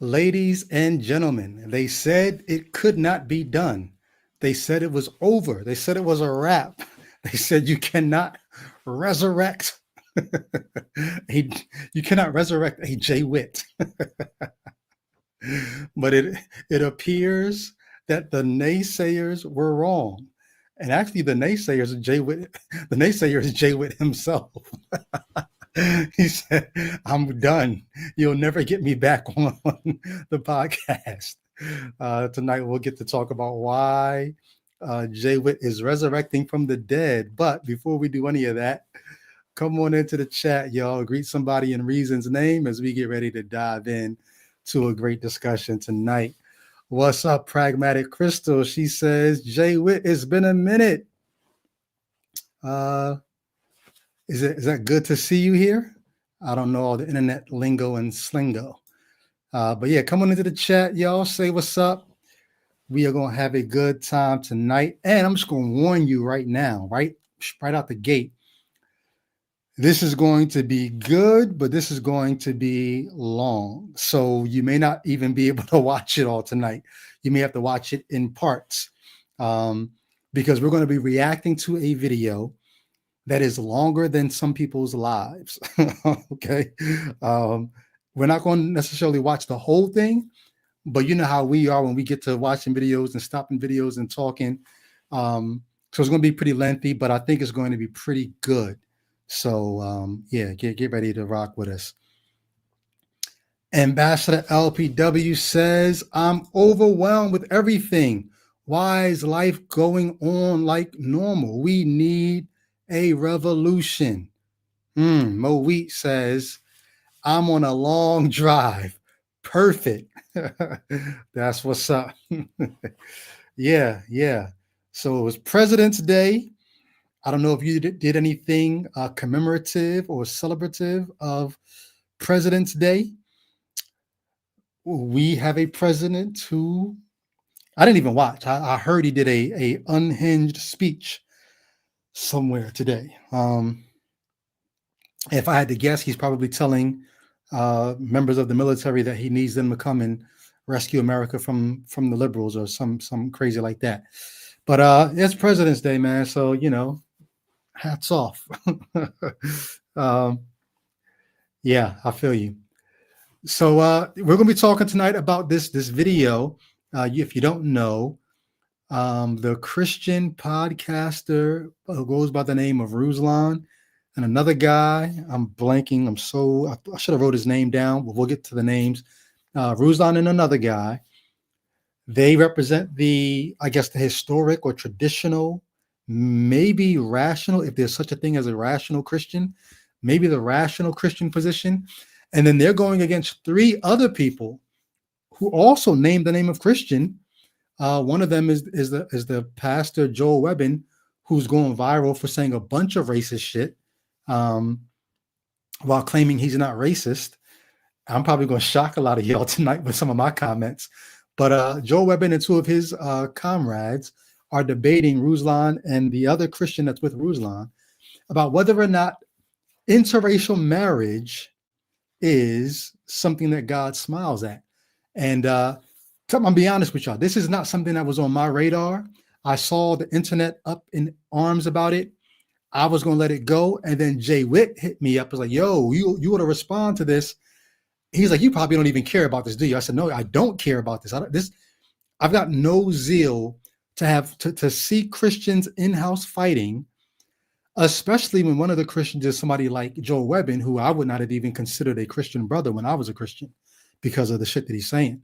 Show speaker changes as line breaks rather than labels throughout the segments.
Ladies and gentlemen, they said it could not be done. They said it was over. They said it was a wrap. They said you cannot resurrect a you cannot resurrect a J-Wit. But it appears that the naysayers were wrong. And actually the naysayers are J-Wit, the naysayer is J-Wit himself. He said, I'm done. You'll never get me back on the podcast. Tonight, we'll get to talk about why J-Wit is resurrecting from the dead. But before we do any of that, come on into the chat, y'all. Greet somebody in Reason's name as we get ready to dive in to a great discussion tonight. What's up, Pragmatic Crystal? She says, J-Wit, it's been a minute. Is that good to see you here? I don't know all the internet lingo and slingo. But yeah, come on into the chat, y'all. Say what's up. We are going to have a good time tonight. And I'm just going to warn you right now, right out the gate. This is going to be good, but this is going to be long. So you may not even be able to watch it all tonight. You may have to watch it in parts because we're going to be reacting to a video that is longer than some people's lives. Okay. We're not going to necessarily watch the whole thing, but you know how we are when we get to watching videos and stopping videos and talking. So it's going to be pretty lengthy, but I think it's going to be pretty good. So yeah, get ready to rock with us. Ambassador LPW says, I'm overwhelmed with everything. Why is life going on like normal? We need a revolution. Mo Wheat says, I'm on a long drive. Perfect. That's what's up. Yeah. So it was President's Day. I don't know if you did anything commemorative or celebrative of President's Day. We have a president who I didn't even watch. I heard he did a unhinged speech somewhere today. If I had to guess, he's probably telling members of the military that he needs them to come and rescue America from the liberals or some crazy like that. But it's President's Day, man. So, you know, hats off. Yeah, I feel you. So we're going to be talking tonight about this video. If you don't know, the Christian podcaster who goes by the name of Ruslan and another guy, I'm blanking. I should have wrote his name down, but we'll get to the names. Ruslan and another guy. They represent the historic or traditional, maybe rational, if there's such a thing as a rational Christian, maybe the rational Christian position. And then they're going against three other people who also name the name of Christian. One of them is the pastor Joel Webbin, who's going viral for saying a bunch of racist shit while claiming he's not racist. I'm probably going to shock a lot of y'all tonight with some of my comments. But Joel Webbin and two of his comrades are debating Ruslan and the other Christian that's with Ruslan about whether or not interracial marriage is something that God smiles at. And I'm gonna be honest with y'all, this is not something that was on my radar. I saw the internet up in arms about it. I was gonna let it go, and then J-Wit hit me up. Was like, "Yo, you want to respond to this?" He's like, "You probably don't even care about this, do you?" I said, "No, I don't care about this. I've got no zeal to see Christians in-house fighting, especially when one of the Christians is somebody like Joel Webbin, who I would not have even considered a Christian brother when I was a Christian because of the shit that he's saying."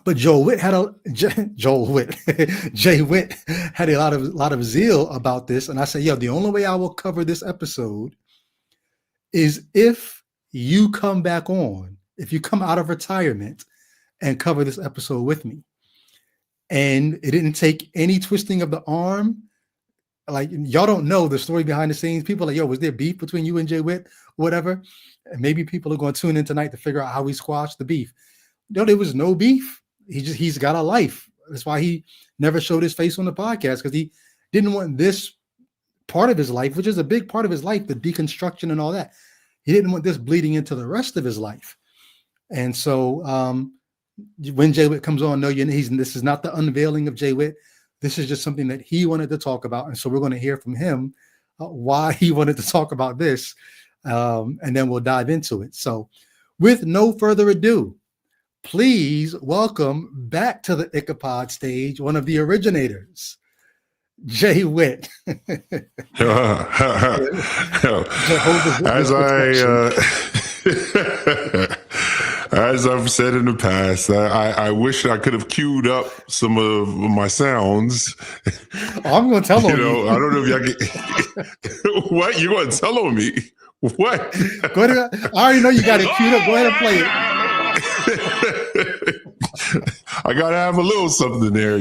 But J-Wit had a lot of zeal about this, and I said, "Yo, the only way I will cover this episode is if you come back on, if you come out of retirement and cover this episode with me." And it didn't take any twisting of the arm. Like, y'all don't know the story behind the scenes. People are like, "Yo, was there beef between you and J-Wit?" Whatever. And maybe people are going to tune in tonight to figure out how we squashed the beef. No, there was no beef. He's got a life. That's why he never showed his face on the podcast, because he didn't want this part of his life, which is a big part of his life, the deconstruction and all that. He didn't want this bleeding into the rest of his life. And so when J-Wit comes on, no, this is not the unveiling of J-Wit. This is just something that he wanted to talk about. And so we're going to hear from him why he wanted to talk about this. And then we'll dive into it. So with no further ado, please welcome back to the Ichabod stage one of the originators, J-Wit.
As I've said in the past, I wish I could have queued up some of my sounds.
I'm going to tell on you.
I don't know if y'all get what you're going to tell on me. What?
Go ahead. I already know you got it queued up. Go ahead and play it.
I gotta have a little something there,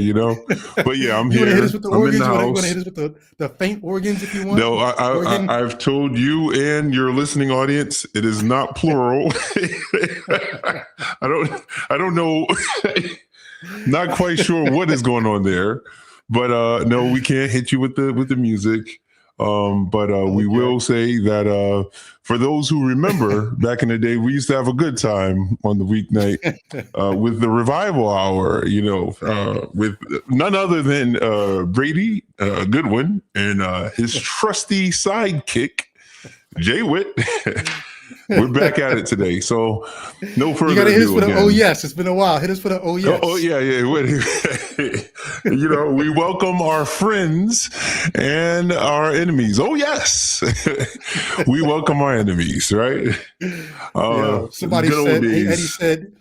But yeah, I'm
you
here.
Hit us with the organs?
In the house.
You want to hit us with the faint organs if you want?
No, I've told you and your listening audience it is not plural. I don't know. Not quite sure what is going on there, but no, we can't hit you with the music. But we will say that for those who remember back in the day, we used to have a good time on the weeknight with the revival hour, with none other than Brady Goodwin and his trusty sidekick, J-Wit. We're back at it today. So no further ado.
You got to hit us for the oh yes. It's been a while. Hit us for the oh yes.
Oh yeah. We welcome our friends and our enemies. Oh yes. We welcome our enemies, right?
Somebody said, hey, Eddie said,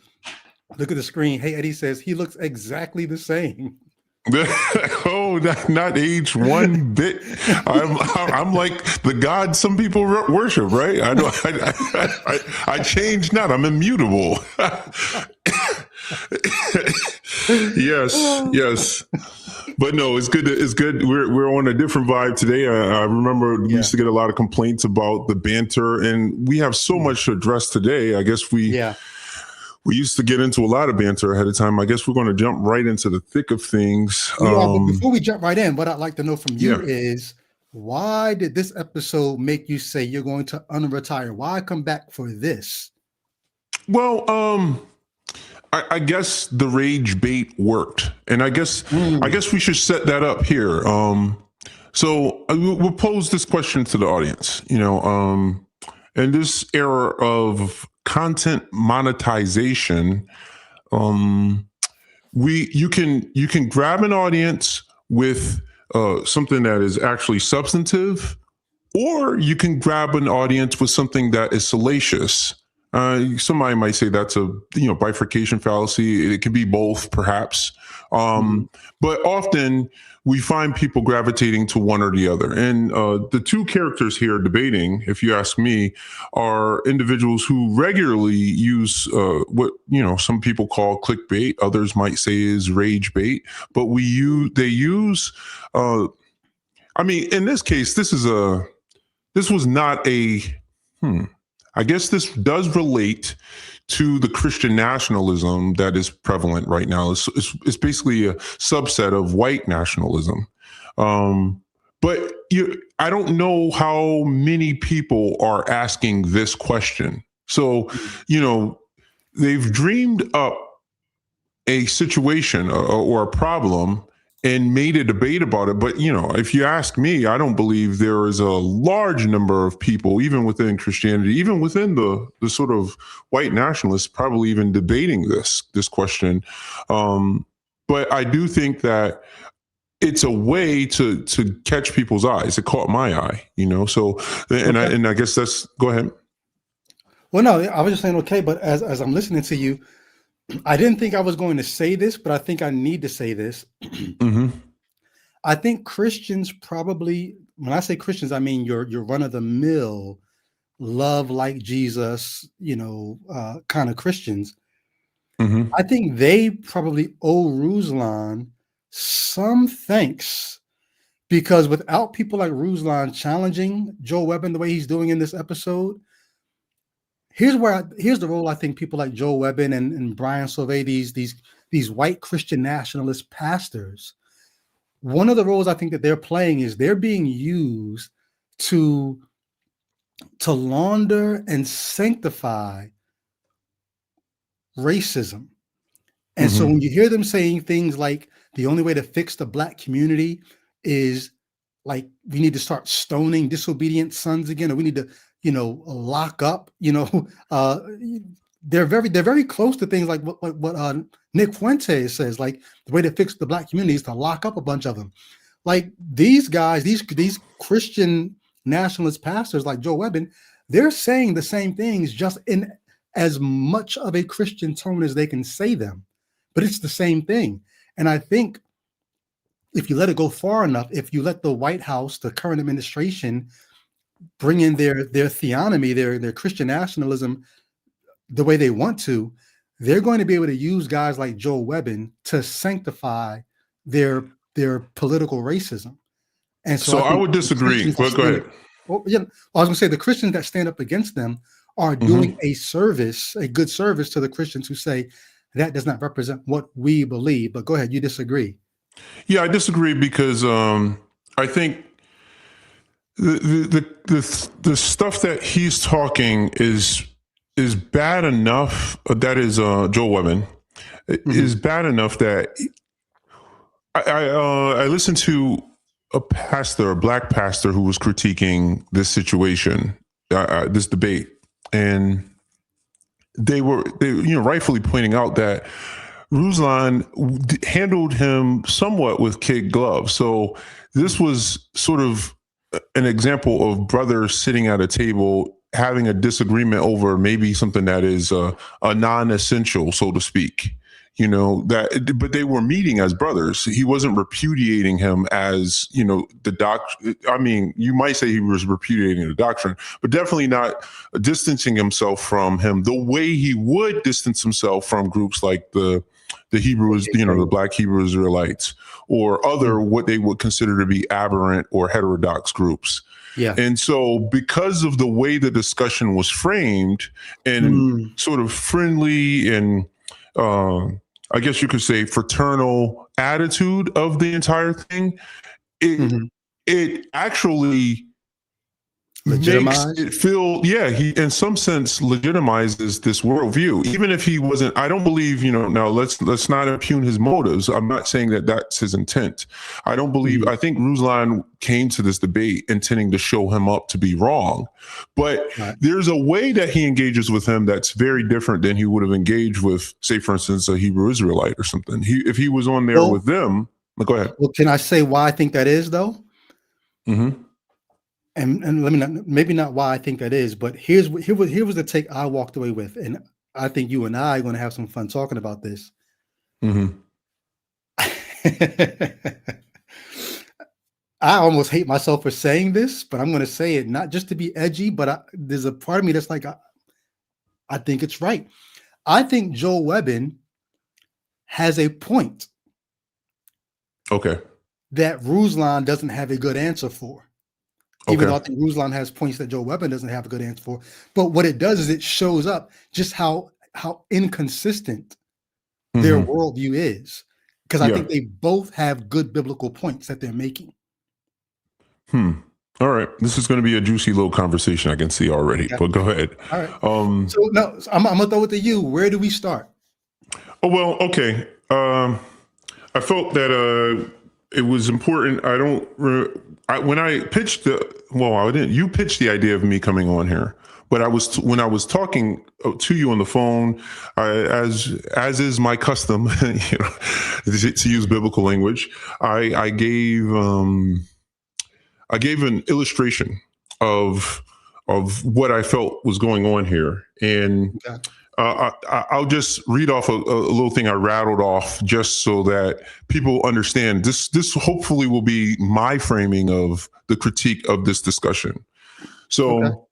look at the screen. Hey, Eddie says he looks exactly the same.
Oh, not age one bit. I'm like the God some people worship, right? I know. I change not. I'm immutable. Yes. But no, it's good. It's good. We're on a different vibe today. I remember we used to get a lot of complaints about the banter, and we have so much to address today. I guess we used to get into a lot of banter ahead of time. I guess we're going to jump right into the thick of things.
But before we jump right in, what I'd like to know from you is why did this episode make you say you're going to unretire? Why come back for this?
Well, I guess the rage bait worked, and I guess we should set that up here. So we'll pose this question to the audience. In this era of content monetization, you can grab an audience with something that is actually substantive, or you can grab an audience with something that is salacious. Somebody might say that's a bifurcation fallacy. It can be both, perhaps. But often we find people gravitating to one or the other. And the two characters here debating, if you ask me, are individuals who regularly use what some people call clickbait, others might say is rage bait. But they use. In this case, this was not a. I guess this does relate to the Christian nationalism that is prevalent right now. It's basically a subset of white nationalism. But I don't know how many people are asking this question. So, they've dreamed up a situation or a problem and made a debate about it. But, if you ask me, I don't believe there is a large number of people, even within Christianity, even within the sort of white nationalists, probably even debating this question. But I do think that it's a way to catch people's eyes. It caught my eye, so, and I guess that's, go ahead.
Well, no, I was just saying, okay. But as I'm listening to you, I didn't think I was going to say this, but I think I need to say this. I think Christians probably, when I say Christians, I mean your run-of-the-mill, love like Jesus, kind of Christians. I think they probably owe Ruslan some thanks, because without people like Ruslan challenging Joel Webbin the way he's doing in this episode, here's the role I think people like Joel Webbin and Brian Sauvé, these white Christian nationalist pastors, one of the roles I think that they're playing is they're being used to launder and sanctify racism. And so when you hear them saying things like the only way to fix the Black community is like we need to start stoning disobedient sons again, or we need to, lock up, they're very close to things like what Nick Fuentes says, like the way to fix the Black community is to lock up a bunch of them. Like these guys, these Christian nationalist pastors like Joe Webbin, they're saying the same things just in as much of a Christian tone as they can say them. But it's the same thing. And I think if you let it go far enough, if you let the White House, the current administration, bring in their theonomy, their Christian nationalism the way they want to, they're going to be able to use guys like Joe Webbin to sanctify their political racism. And so
I would disagree. But go ahead.
I was going to say the Christians that stand up against them are doing a good service to the Christians who say that does not represent what we believe. But go ahead, you disagree.
Yeah, I disagree because I think the stuff that he's talking is bad enough. That is Joe Webbin is bad enough that I listened to a Black pastor, who was critiquing this situation, this debate, and they were rightfully pointing out that Ruslan handled him somewhat with kid gloves. So this was sort of an example of brothers sitting at a table having a disagreement over maybe something that is a non-essential, so to speak. But they were meeting as brothers. He wasn't repudiating him as, the doctrine. I mean, you might say he was repudiating the doctrine, but definitely not distancing himself from him the way he would distance himself from groups like the Hebrews, the Black Hebrew Israelites, or other what they would consider to be aberrant or heterodox groups. Yeah. And so because of the way the discussion was framed and sort of friendly and I guess you could say fraternal attitude of the entire thing, it actually makes it feel, he in some sense legitimizes this worldview, even if he wasn't. I don't believe, now let's not impugn his motives. I'm not saying that that's his intent. I don't believe, I think Ruslan came to this debate intending to show him up to be wrong, but there's a way that he engages with him that's very different than he would have engaged with, say, for instance, a Hebrew Israelite or something. If he was on there with them, go ahead.
Well, can I say why I think that is, though? And let me maybe not why I think that is, but here was the take I walked away with, and I think you and I are going to have some fun talking about this. I almost hate myself for saying this, but I'm going to say it not just to be edgy, but there's a part of me that's like, I think it's right. I think Joe Webbin has a point.
Okay.
That Ruslan doesn't have a good answer for. Even though I think Ruslan has points that Joe Webbin doesn't have a good answer for. But what it does is it shows up just how inconsistent their worldview is. Because I think they both have good biblical points that they're making.
All right. This is going to be a juicy little conversation, I can see already. But go ahead.
All right. So no, I'm going to throw it to you. Where do we start?
Oh, well, okay. I felt that it was important. When I pitched you pitched the idea of me coming on here, but when I was talking to you on the phone, as is my custom, to use biblical language, I gave an illustration of what I felt was going on here, and I'll just read off a little thing I rattled off just so that people understand. This hopefully will be my framing of the critique of this discussion. So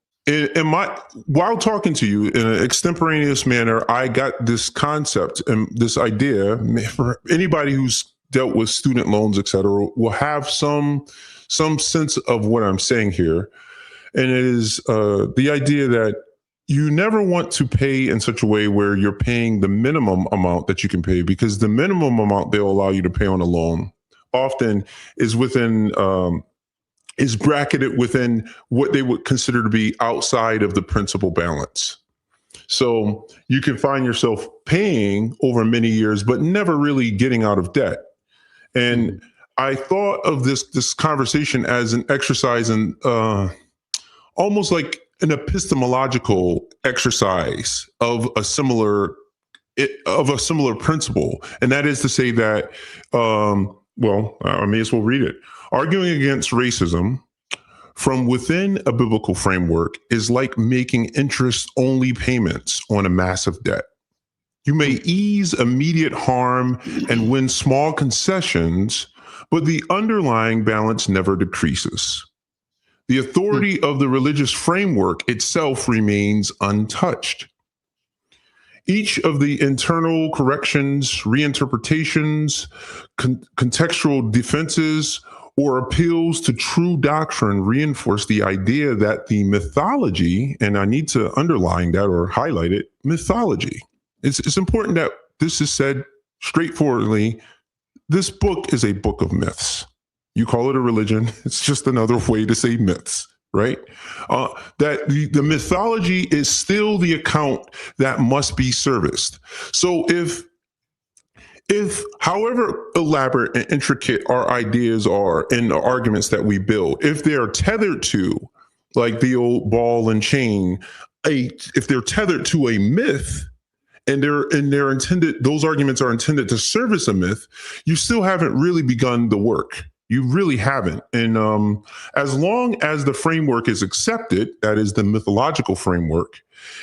while talking to you in an extemporaneous manner, I got this concept and this idea. For anybody who's dealt with student loans, et cetera, will have some sense of what I'm saying here. And it is the idea that you never want to pay in such a way where you're paying the minimum amount that you can pay, because the minimum amount they'll allow you to pay on a loan often is bracketed within what they would consider to be outside of the principal balance. So you can find yourself paying over many years, but never really getting out of debt. And I thought of this conversation as an exercise in almost like an epistemological exercise of a similar principle, and that is to say that, well, I may as well read it. Arguing against racism from within a biblical framework is like making interest-only payments on a massive debt. You may ease immediate harm and win small concessions, but the underlying balance never decreases. The authority of the religious framework itself remains untouched. Each of the internal corrections, reinterpretations, contextual defenses, or appeals to true doctrine reinforce the idea that the mythology, and I need to underline that or highlight it, mythology. It's important that this is said straightforwardly. This book is a book of myths. You call it a religion, it's just another way to say myths, right? That the mythology is still the account that must be serviced. So if however elaborate and intricate our ideas are in the arguments that we build, if they're tethered to, like the old ball and chain, if they're tethered to a myth, and they're intended, those arguments are intended to service a myth, you still haven't really begun the work. You really haven't. And as long as the framework is accepted, that is the mythological framework,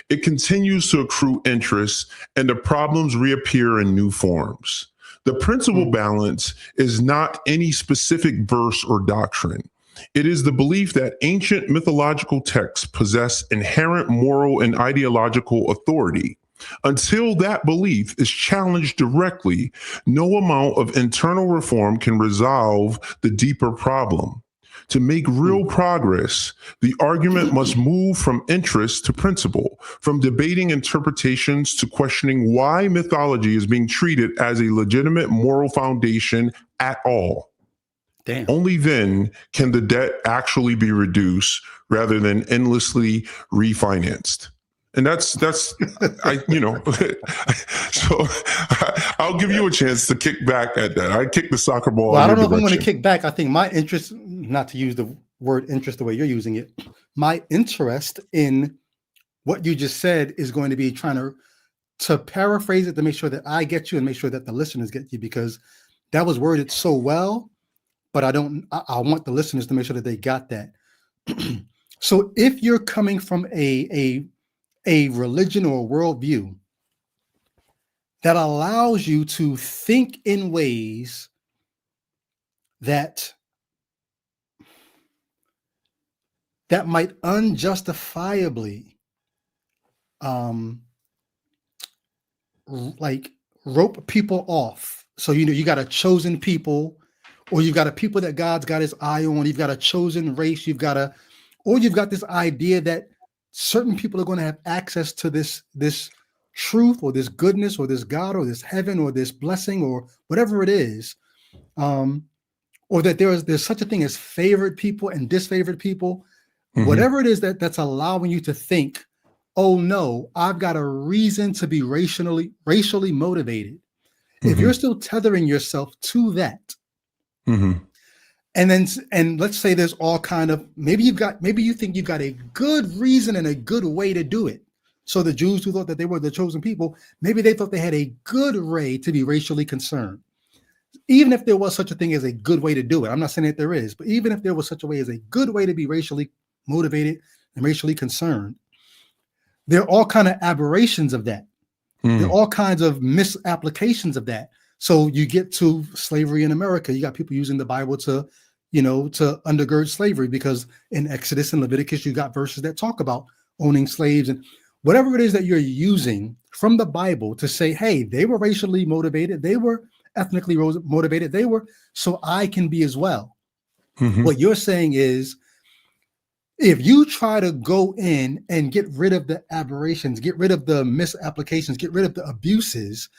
it continues to accrue interest and the problems reappear in new forms. The principal balance is not any specific verse or doctrine. It is the belief that ancient mythological texts possess inherent moral and ideological authority. Until that belief is challenged directly, no amount of internal reform can resolve the deeper problem. To make real progress, the argument must move from interest to principle, from debating interpretations to questioning why mythology is being treated as a legitimate moral foundation at all.
Damn.
Only then can the debt actually be reduced rather than endlessly refinanced. And that's so I'll give you a chance to kick back at that. I kick the soccer ball.
Well, I don't know if I'm going to kick back. I think my interest, not to use the word interest the way you're using it, my interest in what you just said is going to be trying to paraphrase it to make sure that I get you and make sure that the listeners get you, because that was worded so well, but I want the listeners to make sure that they got that. So if you're coming from a religion or a worldview that allows you to think in ways that might unjustifiably like rope people off. So, you got a chosen people, or you've got a people that God's got his eye on, you've got a chosen race, you've got this idea that certain people are going to have access to this truth or this goodness or this God or this heaven or this blessing or whatever it is, or that there's such a thing as favored people and disfavored people. Whatever it is that's allowing you to think, oh no, I've got a reason to be racially motivated. If you're still tethering yourself to that, and let's say there's all kind of, maybe you think you've got a good reason and a good way to do it. So the Jews who thought that they were the chosen people, maybe they thought they had a good way to be racially concerned. Even if there was such a thing as a good way to do it, I'm not saying that there is, but even if there was such a way as a good way to be racially motivated and racially concerned, there are all kind of aberrations of that. There are all kinds of misapplications of that. So you get to slavery in America, you got people using the Bible to undergird slavery, because in Exodus and Leviticus, you got verses that talk about owning slaves, and whatever it is that you're using from the Bible to say, hey, they were racially motivated, they were ethnically motivated, they were, so I can be as well. What you're saying is, if you try to go in and get rid of the aberrations, get rid of the misapplications, get rid of the abuses,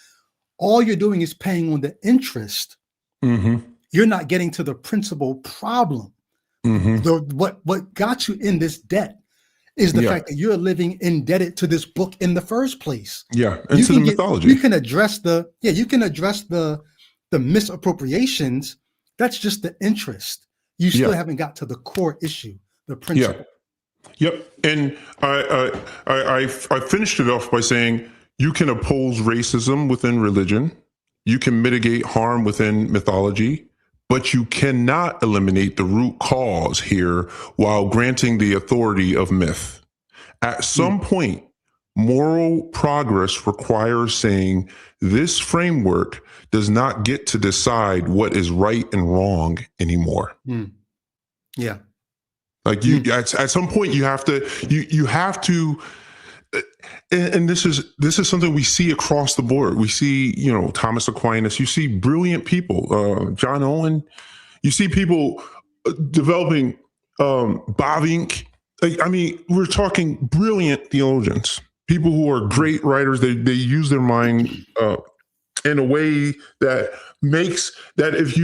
all you're doing is paying on the interest. You're not getting to the principal problem. What got you in this debt. is the fact that you're living indebted to this book in the first place.
Yeah, and to the mythology.
You can address the misappropriations. That's just the interest. You still haven't got to the core issue, the principle.
Yep. And I finished it off by saying you can oppose racism within religion, you can mitigate harm within mythology, but you cannot eliminate the root cause here while granting the authority of myth. At some point, moral progress requires saying this framework does not get to decide what is right and wrong anymore.
Yeah.
Like at some point you have to, and this is something we see across the board. We see, Thomas Aquinas, you see brilliant people, John Owen, you see people developing, Bavinck. We're talking brilliant theologians, people who are great writers. They use their mind, in a way that makes that if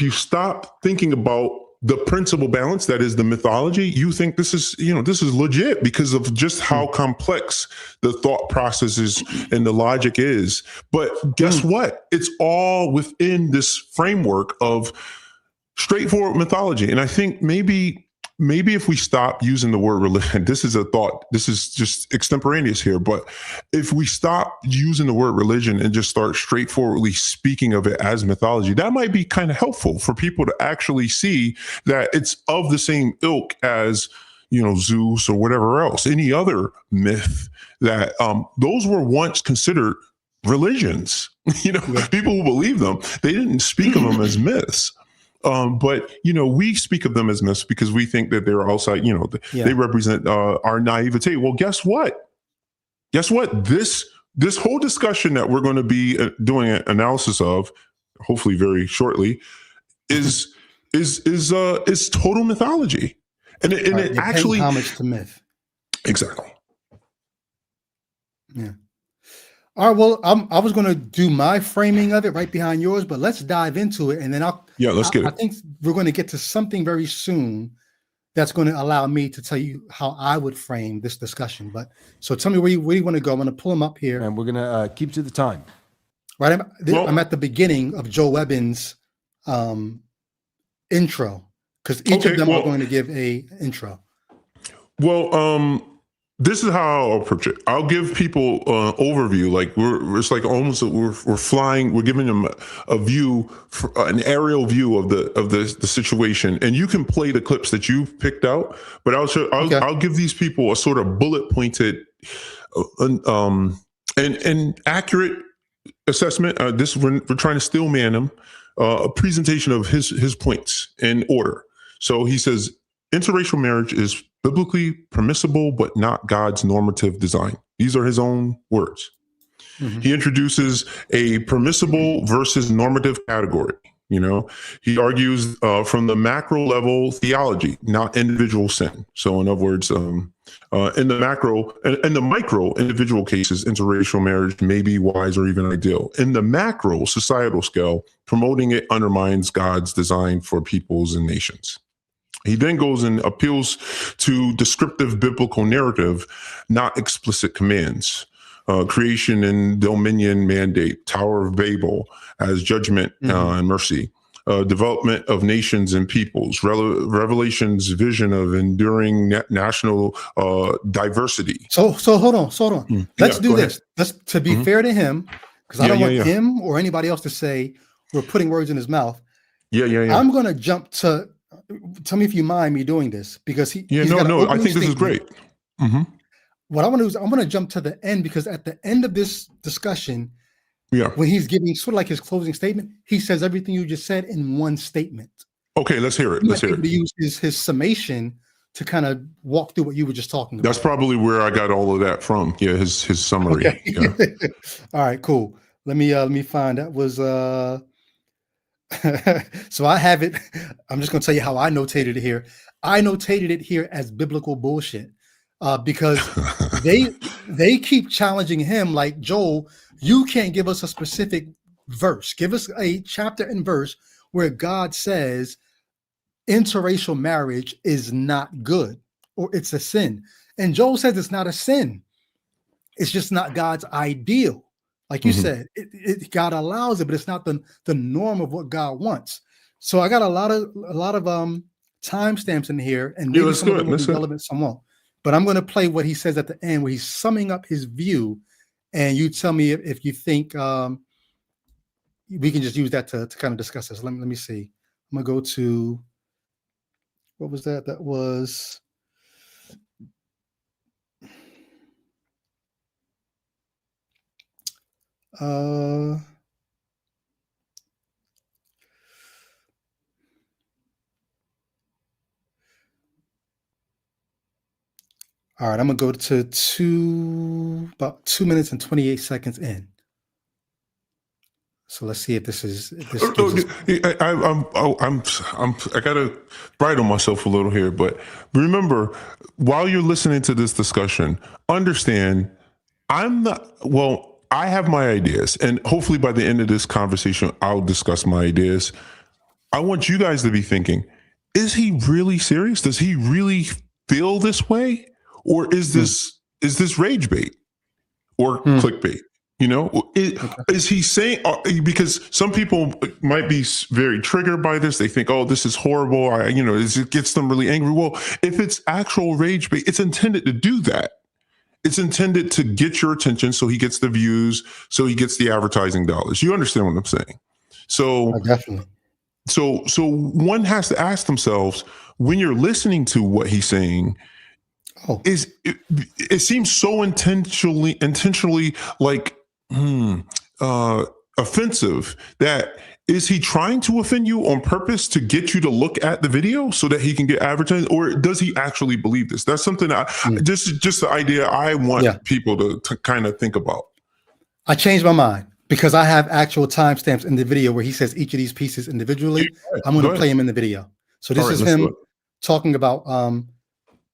you stop thinking about the principal balance that is the mythology, you think this is legit because of just how complex the thought processes and the logic is. But guess what? It's all within this framework of straightforward mythology. And I think maybe if we stop using the word religion, this is a thought, this is just extemporaneous here, but if we stop using the word religion and just start straightforwardly speaking of it as mythology, that might be kind of helpful for people to actually see that it's of the same ilk as, Zeus or whatever else, any other myth that those were once considered religions. People who believe them, they didn't speak of them as myths. But we speak of them as myths because we think that they're outside, they represent our naivete. Well, guess what? This whole discussion that we're going to be doing an analysis of, hopefully very shortly, is total mythology, and it actually
homage to myth.
Exactly.
Yeah. All right. Well, I was going to do my framing of it right behind yours, but let's dive into it, and then
let's get it.
I think we're going to get to something very soon that's going to allow me to tell you how I would frame this discussion. But so tell me where you want to go. I'm going to pull them up here,
and we're going to keep to the time.
Right. I'm at the beginning of Joe Webbin's intro because each of them are going to give a intro.
Well, this is how I'll approach it. I'll give people an overview. Like it's like almost we're flying. We're giving them a view, an aerial view of the situation, and you can play the clips that you've picked out. But I'll give these people a sort of bullet pointed, and accurate assessment. We're trying to steel man him. A presentation of his points in order. So he says interracial marriage is biblically permissible, but not God's normative design. These are his own words. He introduces a permissible versus normative category. He argues from the macro level theology, not individual sin. So in other words, in the macro and the micro individual cases, interracial marriage may be wise or even ideal. In the macro societal scale, promoting it undermines God's design for peoples and nations. He then goes and appeals to descriptive biblical narrative, not explicit commands. Creation and dominion mandate, Tower of Babel as judgment and mercy. Development of nations and peoples, Revelation's vision of enduring national diversity.
So hold on. Let's do this. Let's, to be fair to him, because I don't want him or anybody else to say we're putting words in his mouth. I'm going to jump to. Tell me if you mind me doing this because I think
this is great.
What I want to do is I'm going to jump to the end because at the end of this discussion, when he's giving sort of like his closing statement, he says everything you just said in one statement.
Okay, let's hear it.
To use his summation to kind of walk through what you were just talking about.
That's probably where I got all of that from. Yeah, his summary.
Okay.
Yeah.
All right, cool. Let me find that was so I have it. I'm just going to tell you how I notated it here. I notated it here as biblical bullshit because they keep challenging him like, Joel, you can't give us a specific verse. Give us a chapter and verse where God says interracial marriage is not good. or it's a sin. And Joel says it's not a sin. It's just not God's ideal. Like you said, God allows it, but it's not the norm of what God wants. So I got a lot of timestamps in here, and maybe some of them will be relevant, some won't. But I'm going to play what he says at the end, where he's summing up his view, and you tell me if you think we can just use that to kind of discuss this. Let me see. I'm gonna go to, what was that? That was all right, I'm gonna go to about 2 minutes and 28 seconds in. So let's see if this is.
I gotta bridle myself a little here, but remember, while you're listening to this discussion, understand I have my ideas, and hopefully by the end of this conversation, I'll discuss my ideas. I want you guys to be thinking, is he really serious? Does he really feel this way? Or is this rage bait or clickbait? You know, is he saying, because some people might be very triggered by this. They think, oh, this is horrible. It gets them really angry. Well, if it's actual rage bait, it's intended to do that. It's intended to get your attention, so he gets the views, so he gets the advertising dollars. You understand what I'm saying? So
definitely.
So one has to ask themselves, when you're listening to what he's saying, it seems so intentionally like offensive. That is he trying to offend you on purpose to get you to look at the video so that he can get advertising, or does he actually believe this? That's something just the idea I want people to kind of think about.
I changed my mind because I have actual timestamps in the video where he says each of these pieces individually. I'm going to play him in the video. So this is him talking about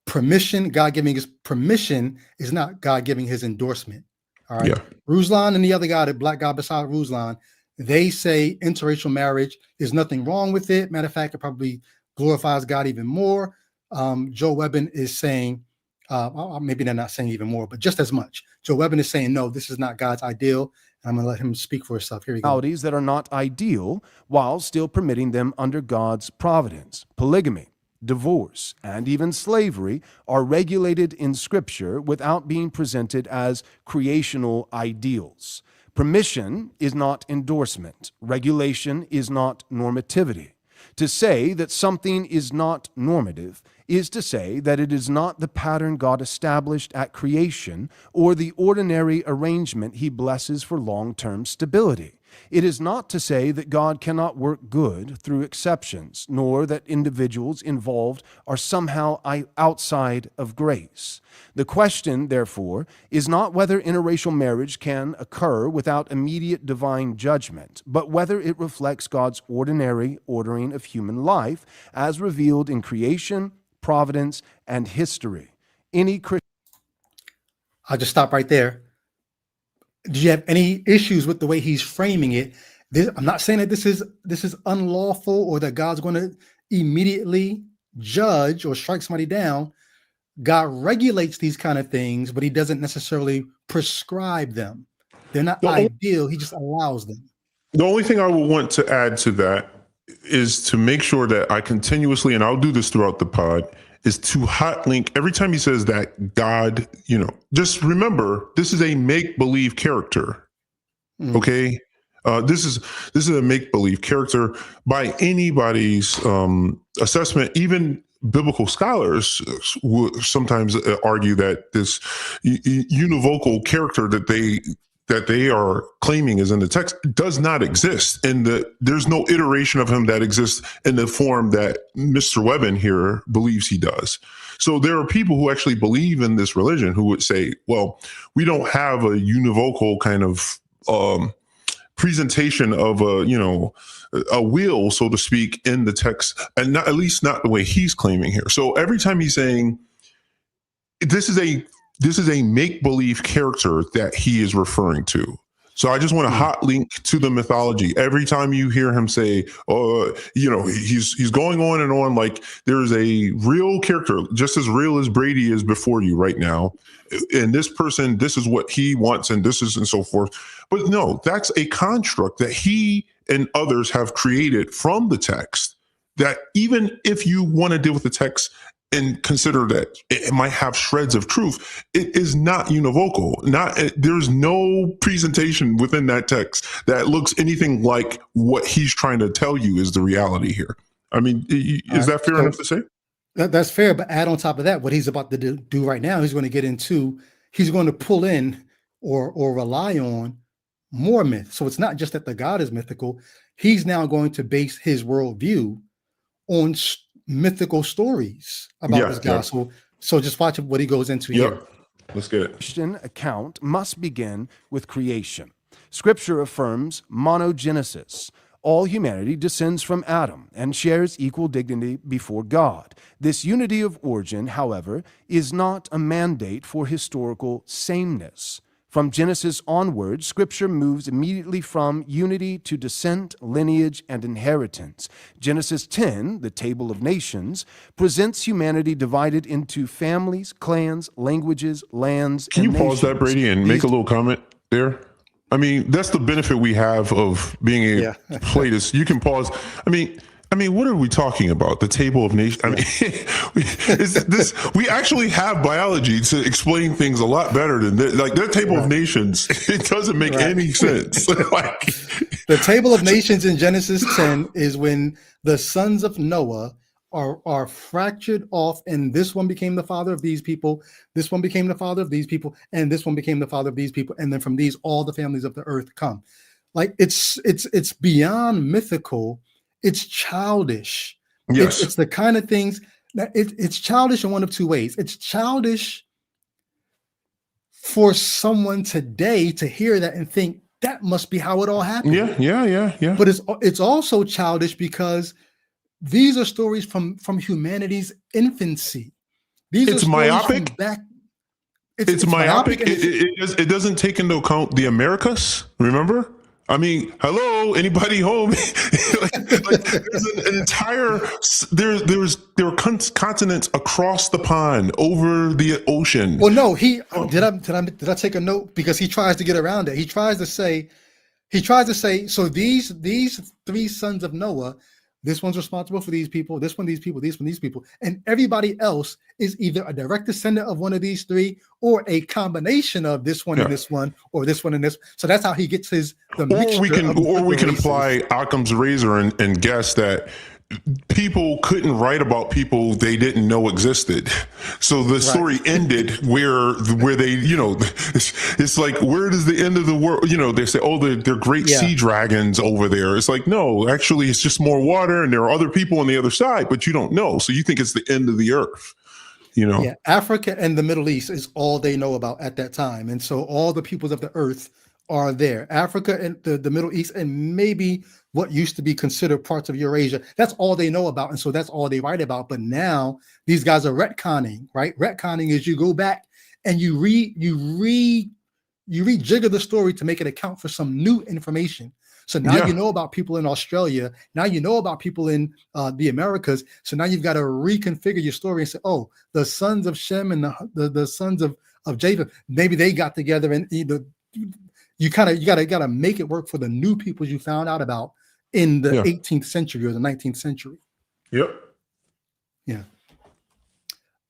permission. God giving his permission is not God giving his endorsement. All right. Yeah. Ruslan and the other guy, the black guy beside Ruslan, they say interracial marriage, there's nothing wrong with it. Matter of fact, it probably glorifies God even more. Joe Webbin is saying, maybe they're not saying even more, but just as much. Joe Webbin is saying, no, this is not God's ideal. I'm going to let him speak for himself. Here we go.
Realities that are not ideal while still permitting them under God's providence. Polygamy, divorce, and even slavery are regulated in Scripture without being presented as creational ideals. Permission is not endorsement. Regulation is not normativity. To say that something is not normative is to say that it is not the pattern God established at creation or the ordinary arrangement he blesses for long-term stability. It is not to say that God cannot work good through exceptions, nor that individuals involved are somehow outside of grace. The question, therefore, is not whether interracial marriage can occur without immediate divine judgment, but whether it reflects God's ordinary ordering of human life as revealed in creation, providence, and history.
I'll just stop right there. Do you have any issues with the way he's framing it? I'm not saying that this is unlawful or that God's going to immediately judge or strike somebody down. God regulates these kind of things, but he doesn't necessarily prescribe them. They're not ideal. He just allows them.
The only thing I would want to add to that is to make sure that I continuously, and I'll do this throughout the pod, is to hot link every time he says that God, just remember, this is a make-believe character. Okay. This is a make-believe character by anybody's assessment. Even biblical scholars would sometimes argue that this univocal character that they are claiming is in the text does not exist, and there's no iteration of him that exists in the form that Mr. Webbin here believes he does. So there are people who actually believe in this religion who would say, well, we don't have a univocal kind of presentation of a will, so to speak, in the text, and not, at least not the way he's claiming here. So every time he's saying this is a make-believe character that he is referring to. So I just want to hot link to the mythology. Every time you hear him say, "Oh, he's going on and on," like there's a real character, just as real as Brady is before you right now, and this person, this is what he wants, and this is and so forth. But no, that's a construct that he and others have created from the text. That even if you want to deal with the text and consider that it might have shreds of truth, it is not univocal. There's no presentation within that text that looks anything like what he's trying to tell you is the reality here. I mean, is that fair enough to say?
That's fair, but add on top of that, what he's about to do right now, he's going to pull in or rely on more myth. So it's not just that the God is mythical. He's now going to base his worldview on mythical stories about this God. So just watch what he goes into here.
Let's get it.
Christian account must begin with creation. Scripture affirms monogenesis. All humanity descends from Adam and shares equal dignity before God. This unity of origin, however, is not a mandate for historical sameness. From Genesis onward, Scripture moves immediately from unity to descent, lineage, and inheritance. Genesis 10, the Table of Nations, presents humanity divided into families, clans, languages, lands,
Can
and
you pause that, Brady, and make a little comment there? I mean, that's the benefit we have of being a Platist. You can pause. I mean, what are we talking about? The Table of Nations. I mean, we actually have biology to explain things a lot better than this. Like their Table of Nations. It doesn't make any sense.
The Table of Nations in Genesis 10 is when the sons of Noah are fractured off, and this one became the father of these people, this one became the father of these people, and this one became the father of these people, and then from these all the families of the earth come. Like it's beyond mythical. It's childish.
Yes.
It's the kind of things that it's childish in one of two ways. It's childish for someone today to hear that and think that must be how it all happened.
Yeah.
But it's also childish because these are stories from humanity's infancy.
It's myopic. It's myopic. It doesn't take into account the Americas. Remember? I mean, hello, anybody home? There's an entire there are continents across the pond, over the ocean.
Well, no, did I take a note? Because he tries to get around it. He tries to say, so these three sons of Noah, this one's responsible for these people, this one, these people, this one, these people, and everybody else is either a direct descendant of one of these three or a combination of this one and this one, or this one and this. So that's how he gets the mixture.
Or we can apply Occam's razor and guess that people couldn't write about people they didn't know existed. So the story ended where they, it's like, where does the end of the world, they say, oh, they're great sea dragons over there. It's like, no, actually it's just more water and there are other people on the other side, but you don't know. So you think it's the end of the earth, Yeah,
Africa and the Middle East is all they know about at that time. And so all the peoples of the earth are there. Africa and the Middle East and maybe what used to be considered parts of Eurasia. That's all they know about. And so that's all they write about. But now these guys are retconning, right? Retconning is you go back and you rejigger the story to make it account for some new information. So now you know about people in Australia. Now you know about people in the Americas. So now you've got to reconfigure your story and say, oh, the sons of Shem and the sons of Japheth, maybe they got together and you gotta make it work for the new people you found out about in the 18th century or the 19th century.
Yep.
Yeah.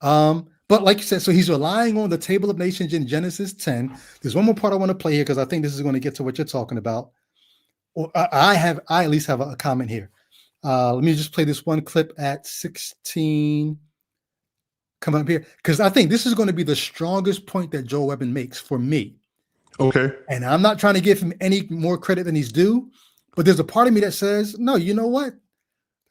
But like you said, so he's relying on the Table of Nations in Genesis 10. There's one more part I want to play here because I think this is going to get to what you're talking about. Or I at least have a comment here. Let me just play this one clip at 16. Come up here because I think this is going to be the strongest point that Joel Webbin makes for me.
Okay.
And I'm not trying to give him any more credit than he's due, but there's a part of me that says, no, you know what?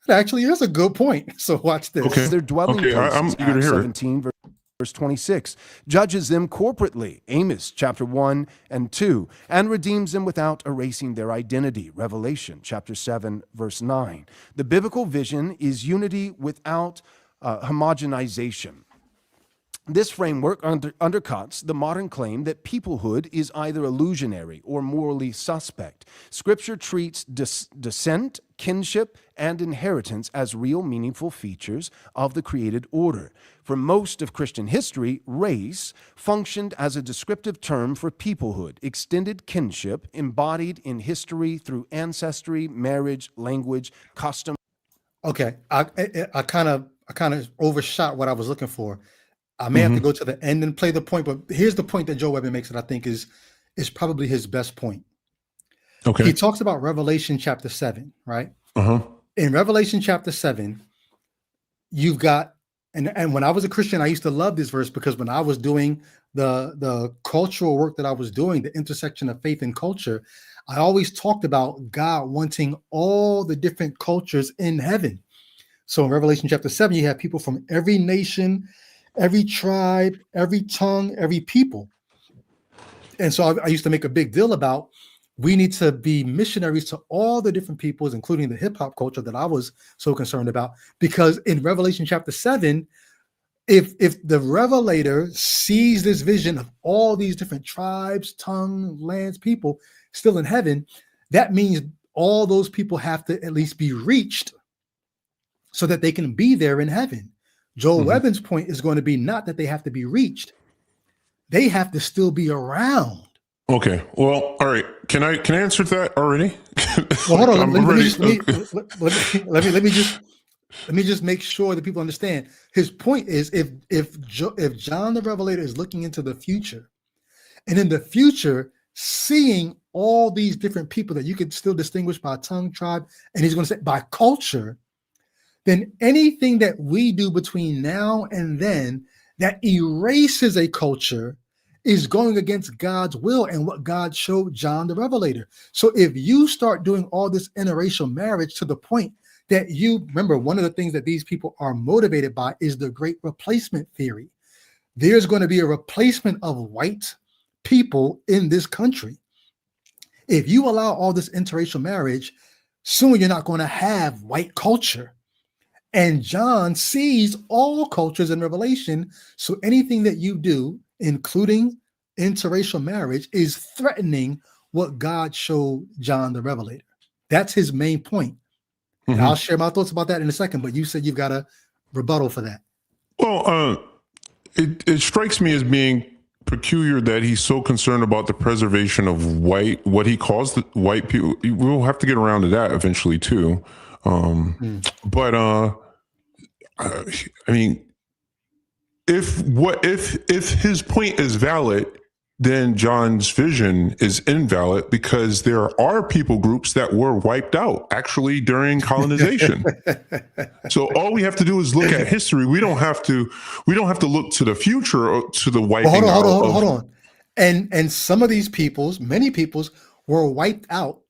That actually is a good point. So watch this.
Okay. Their dwelling places,
I'm eager to hear
17, verse 26, judges them corporately, Amos chapter 1 and 2, and redeems them without erasing their identity, Revelation chapter 7, verse 9. The biblical vision is unity without homogenization. This framework undercuts the modern claim that peoplehood is either illusionary or morally suspect. Scripture treats descent, kinship, and inheritance as real, meaningful features of the created order. For most of Christian history, race functioned as a descriptive term for peoplehood, extended kinship embodied in history through ancestry, marriage, language, custom.
Okay, I kind of overshot what I was looking for. I may have to go to the end and play the point, but here's the point that Joe Webber makes that I think is probably his best point.
Okay.
He talks about Revelation chapter 7, right?
Uh-huh.
In Revelation chapter 7, you've got, and when I was a Christian, I used to love this verse because when I was doing the cultural work that I was doing, the intersection of faith and culture, I always talked about God wanting all the different cultures in heaven. So in Revelation chapter 7, you have people from every nation, every tribe, every tongue, every people. And so I used to make a big deal about we need to be missionaries to all the different peoples, including the hip hop culture that I was so concerned about. Because in Revelation chapter 7, if the revelator sees this vision of all these different tribes, tongues, lands, people still in heaven, that means all those people have to at least be reached so that they can be there in heaven. Joel Webbin's point is going to be not that they have to be reached. They have to still be around.
Okay. Well, all right. Can I answer that already?
Well, hold on.
Let
Let me just make sure that people understand. His point is if John the Revelator is looking into the future, and in the future seeing all these different people that you could still distinguish by tongue, tribe, and he's going to say by culture, then anything that we do between now and then that erases a culture is going against God's will and what God showed John the Revelator. So if you start doing all this interracial marriage to the point that you remember, one of the things that these people are motivated by is the great replacement theory. There's going to be a replacement of white people in this country. If you allow all this interracial marriage, soon you're not going to have white culture. And John sees all cultures in Revelation. So anything that you do, including interracial marriage, is threatening what God showed John the Revelator. That's his main point. And I'll share my thoughts about that in a second, but you said you've got a rebuttal for that.
Well, it strikes me as being peculiar that he's so concerned about the preservation of what he calls the white people. We'll have to get around to that eventually too. But I mean, if his point is valid, then John's vision is invalid because there are people groups that were wiped out actually during colonization. So all we have to do is look at history. We don't have to look to the future or to the wiping out.
Hold on. And some of these peoples, many peoples, were wiped out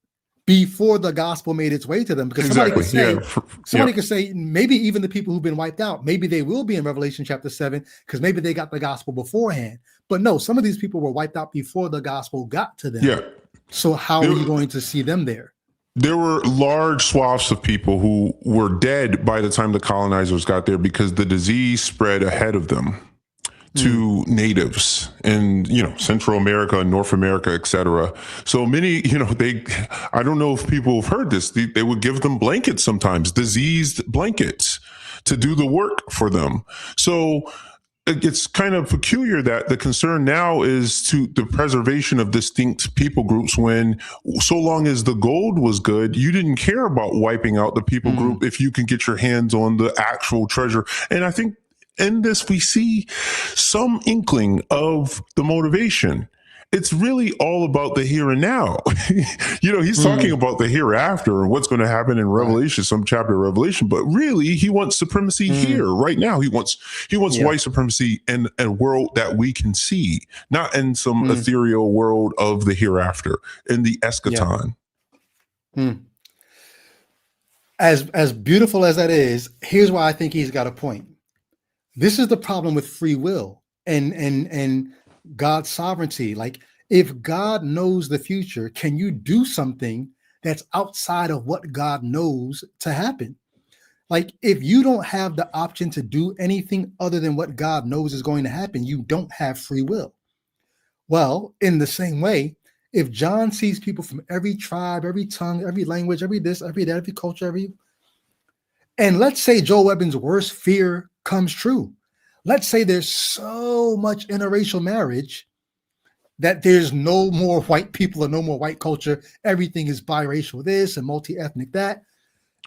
before the gospel made its way to them. Because somebody could say, maybe even the people who've been wiped out, maybe they will be in Revelation chapter 7, because maybe they got the gospel beforehand. But no, some of these people were wiped out before the gospel got to them.
Yeah.
So how are you going to see them there?
There were large swaths of people who were dead by the time the colonizers got there because the disease spread ahead of them to natives in, Central America, North America, etc. So many, I don't know if people have heard this. They would give them blankets sometimes, diseased blankets to do the work for them. So it's kind of peculiar that the concern now is to the preservation of distinct people groups when so long as the gold was good, you didn't care about wiping out the people group if you can get your hands on the actual treasure. And I think in this, we see some inkling of the motivation. It's really all about the here and now. He's talking about the hereafter and what's going to happen in Revelation, some chapter of Revelation, but really he wants supremacy here right now. He wants white supremacy in a world that we can see, not in some ethereal world of the hereafter, in the eschaton.
As beautiful as that is, here's why I think he's got a point. This is the problem with free will and God's sovereignty. Like, if God knows the future, can you do something that's outside of what God knows to happen? Like, if you don't have the option to do anything other than what God knows is going to happen, you don't have free will. Well, in the same way, if John sees people from every tribe, every tongue, every language, every this, every that, every culture, and let's say Joel Webbin's worst fear comes true. Let's say there's so much interracial marriage that there's no more white people or no more white culture. Everything is biracial this and multi-ethnic that.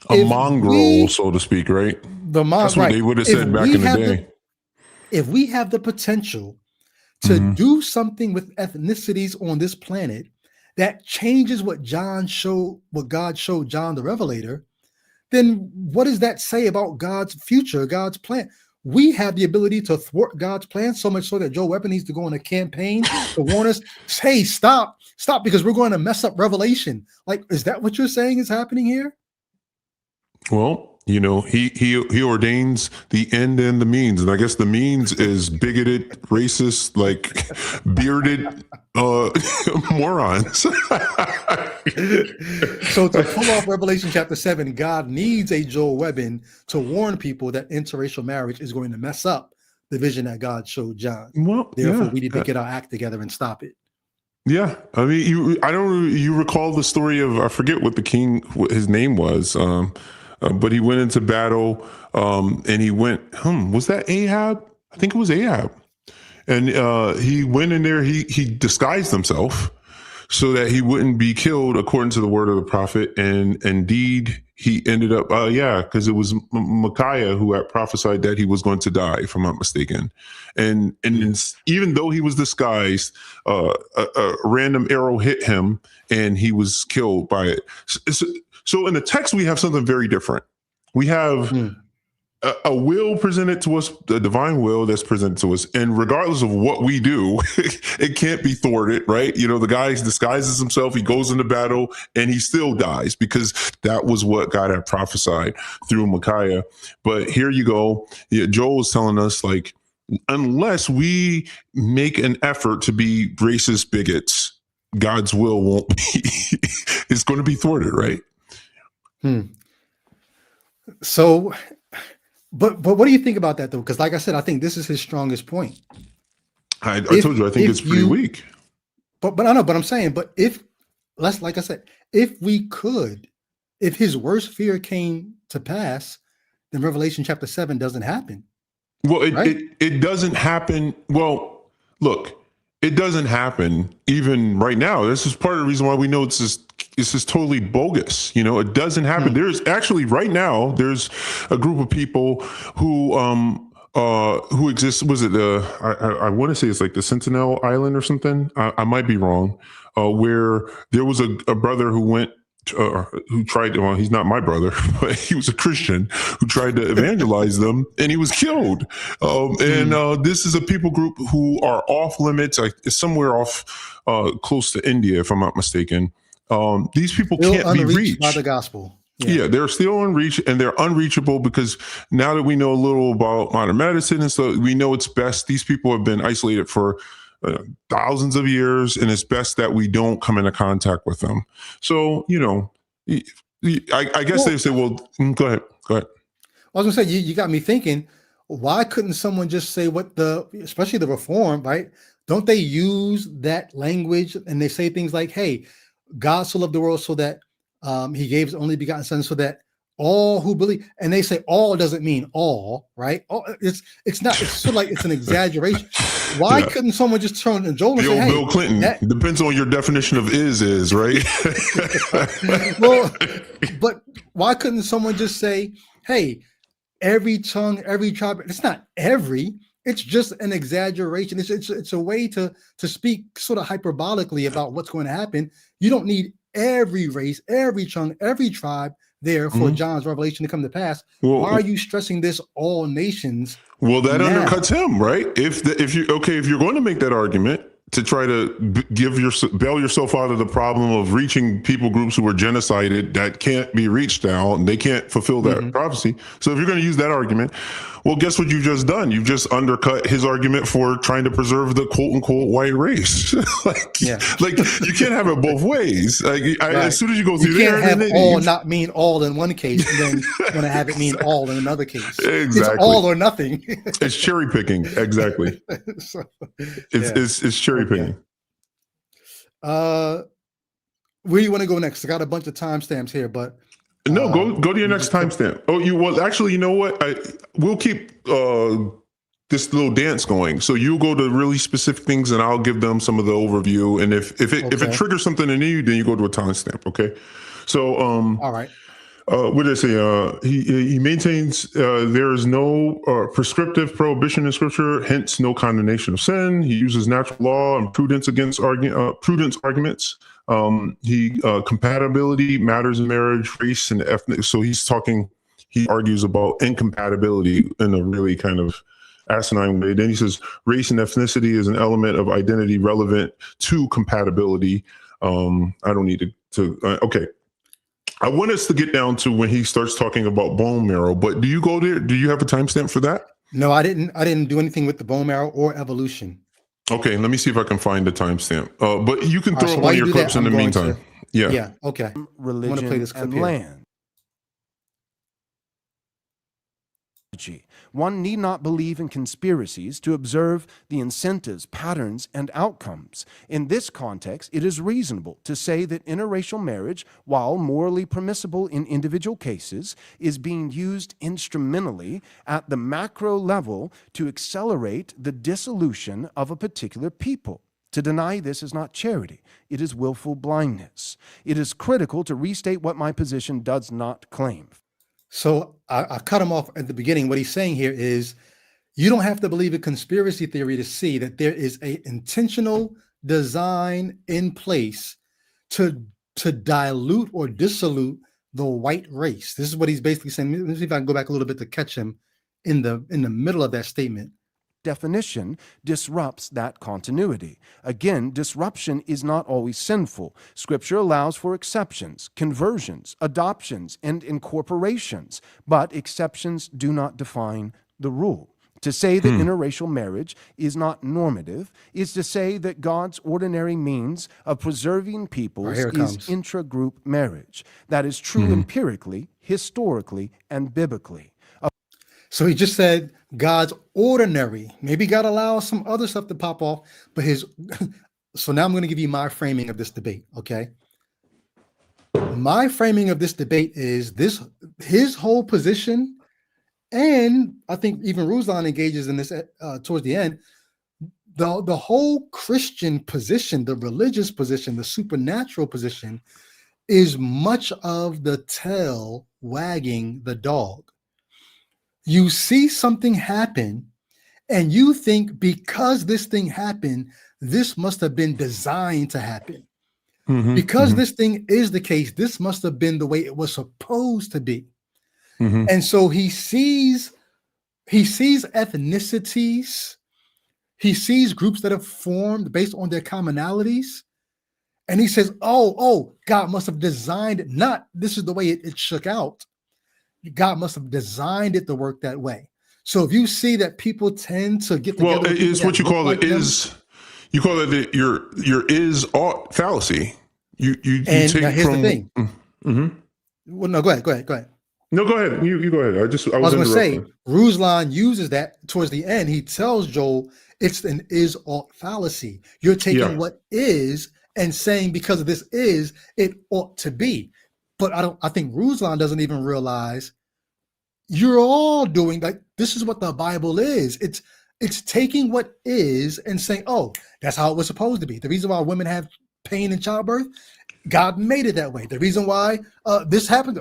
A mongrel, so to speak, right? That's what they would have said back in the day.
If we have the potential to do something with ethnicities on this planet that changes what God showed John the Revelator, then what does that say about God's future, God's plan? We have the ability to thwart God's plan, so much so that Joel Webbin needs to go on a campaign to warn us, hey, stop, because we're going to mess up Revelation. Like, is that what you're saying is happening here?
Well, he ordains the end and the means, and I guess the means is bigoted, racist, like bearded morons.
So to pull off Revelation chapter 7, God needs a Joel Webbin to warn people that interracial marriage is going to mess up the vision that God showed John.
Well,
therefore, we need to get our act together and stop it.
Yeah, I mean, you recall the story of, I forget what the king, what his name was. But he went into battle, and he went, was that Ahab? I think it was Ahab. And he went in there, he disguised himself so that he wouldn't be killed according to the word of the prophet. And indeed, he ended up, because it was Micaiah who had prophesied that he was going to die, if I'm not mistaken. And even though he was disguised, a random arrow hit him and he was killed by it. So in the text, we have something very different. We have a will presented to us, the divine will that's presented to us. And regardless of what we do, it can't be thwarted, right? The guy disguises himself, he goes into battle, and he still dies because that was what God had prophesied through Micaiah. But here you go. Joel is telling us, like, unless we make an effort to be racist bigots, God's will won't be, it's going to be thwarted, right?
So, but what do you think about that though? Because like I said, I think this is his strongest point.
I told you, I think it's pretty weak.
But I know, but I'm saying, but like I said, if his worst fear came to pass, then Revelation chapter 7 doesn't happen.
Well, it doesn't happen. Well, look, it doesn't happen even right now. This is part of the reason why we know it's just totally bogus. It doesn't happen. There's actually right now, there's a group of people who exist. Was it I want to say it's like the Sentinel Island or something. I might be wrong. Where there was a brother who went who tried to, well, he's not my brother, but he was a Christian who tried to evangelize them, and he was killed. And this is a people group who are off limits. It's somewhere off close to India, if I'm not mistaken. These people can't be reached
by the gospel.
Yeah, they're still unreached, and they're unreachable because now that we know a little about modern medicine and so we know it's best. These people have been isolated for thousands of years, and it's best that we don't come into contact with them. So, I guess they say, well, go ahead. I
was gonna say, you got me thinking, why couldn't someone just say especially the Reform, right? Don't they use that language and they say things like, hey, God so loved the world so that he gave his only begotten son so that all who believe, and they say all doesn't mean all, right? It's not, it's sort of like it's an exaggeration. Why couldn't someone just turn to Joel and say, hey,
Bill Clinton, depends on your definition of is, right?
Well, but why couldn't someone just say, hey, every tongue, every tribe? It's not every, it's just an exaggeration. It's a way to speak sort of hyperbolically about what's going to happen. You don't need every race, every tongue, every tribe there for John's revelation to come to pass. Well, why are you stressing this all nations?
Well, that undercuts him, right? If you're going to make that argument to try to bail yourself out of the problem of reaching people groups who were genocided that can't be reached now and they can't fulfill that prophecy. So if you're going to use that argument, Well, guess what you've just done? You've just undercut his argument for trying to preserve the quote unquote white race. like you can't have it both ways. As soon as you go through
you can't
there,
have all not mean all in one case, and then want to have it mean all in another case.
Exactly.
It's all or nothing.
It's cherry picking. Exactly. It's cherry picking.
Where do you want to go next? I got a bunch of timestamps here, but
no, go to your next timestamp. Oh, actually, you know what? We'll keep this little dance going. So you go to really specific things, and I'll give them some of the overview. And if it triggers something in you, then you go to a timestamp. Okay. So
all right.
What did I say? He maintains there is no prescriptive prohibition in Scripture, hence no condemnation of sin. He uses natural law and prudence against prudence arguments. Compatibility matters in marriage, race, and ethnic. So he argues about incompatibility in a really kind of asinine way. Then he says race and ethnicity is an element of identity relevant to compatibility. I don't need to okay. I want us to get down to when he starts talking about bone marrow, but do you go there? Do you have a timestamp for that?
No, I didn't do anything with the bone marrow or evolution.
Okay, let me see if I can find the timestamp. But you can throw up one of your clips in the meantime.
Yeah. Okay.
Religion
I want to play this clip
and
here.
land. One need not believe in conspiracies to observe the incentives, patterns, and outcomes. In this context, it is reasonable to say that interracial marriage, while morally permissible in individual cases, is being used instrumentally at the macro level to accelerate the dissolution of a particular people. To deny this is not charity. It is willful blindness. It is critical to restate what my position does not claim.
So I cut him off at the beginning. What he's saying here is you don't have to believe a conspiracy theory to see that there is an intentional design in place to dilute or dissolute the white race. This is what he's basically saying. Let me see if I can go back a little bit to catch him in the middle of that statement.
Definition disrupts that continuity. Again, disruption is not always sinful. Scripture allows for exceptions, conversions, adoptions, and incorporations, but exceptions do not define the rule. To say that interracial marriage is not normative is to say that God's ordinary means of preserving peoples is intra-group marriage. That is true empirically, historically, and biblically.
So he just said God's ordinary. Maybe God allows some other stuff to pop off, but so now I'm going to give you my framing of this debate, okay? My framing of this debate is his whole position, and I think even Ruslan engages in this towards the end, the whole Christian position, the religious position, the supernatural position is much of the tail wagging the dog. You see something happen and you think because this thing happened, this must have been designed to happen. Because this thing is the case, this must have been the way it was supposed to be. And so he sees ethnicities, he sees groups that have formed based on their commonalities, and he says, oh, God must have designed it. Not this is the way it shook out. God must have designed it to work that way. So if you see that people tend to get together,
well, it's what you call it is you call it your is ought fallacy. You take
now here's
from
the thing. Well, no, go ahead.
No, go ahead. You go ahead. I was
going to say Ruslan uses that towards the end. He tells Joel it's an is ought fallacy. You're taking what is and saying because of this is it ought to be. But I think Ruslan doesn't even realize you're all doing like this is what the Bible is. It's taking what is and saying, oh, that's how it was supposed to be. The reason why women have pain in childbirth, God made it that way. The reason why this happened,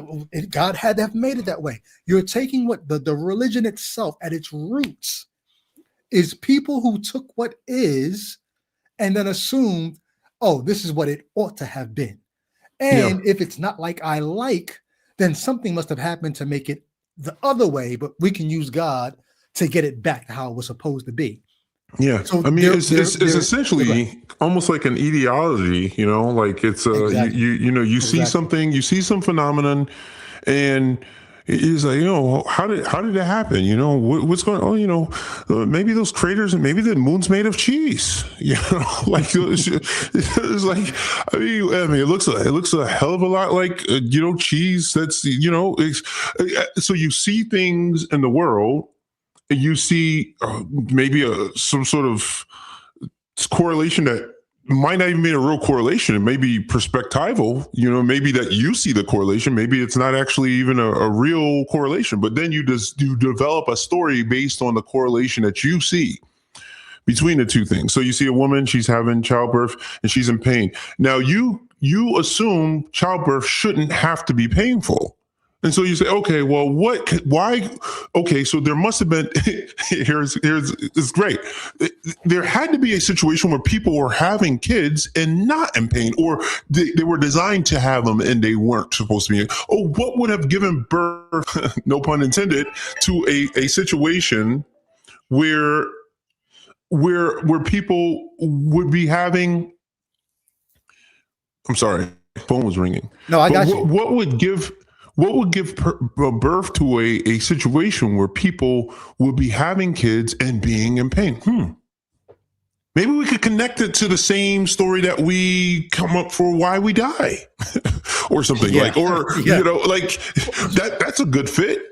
God had to have made it that way. You're taking what the religion itself at its roots is people who took what is and then assumed, oh, this is what it ought to have been. And if it's not like I like, then something must have happened to make it the other way, but we can use God to get it back to how it was supposed to be.
Yeah. So I mean, it's essentially almost like an ideology, like it's
exactly.
you see something, you see some phenomenon, and It's like, how did that happen? What's going on? Maybe those craters, and maybe the moon's made of cheese. Like it's like, it looks a hell of a lot like cheese. That's so you see things in the world, and you see maybe some sort of correlation that might not even be a real correlation. It may be perspectival, maybe that you see the correlation. Maybe it's not actually even a real correlation, but then you develop a story based on the correlation that you see between the two things. So you see a woman, she's having childbirth and she's in pain. Now you assume childbirth shouldn't have to be painful. And so you say, okay, well, why? Okay, so there must have been, it's great. There had to be a situation where people were having kids and not in pain, or they were designed to have them and they weren't supposed to be. Oh, what would have given birth, no pun intended, to a situation where people would be having, I'm sorry, phone was ringing.
No, I got you.
What would give birth to a situation where people would be having kids and being in pain? Maybe we could connect it to the same story that we come up for why we die or something like that's a good fit.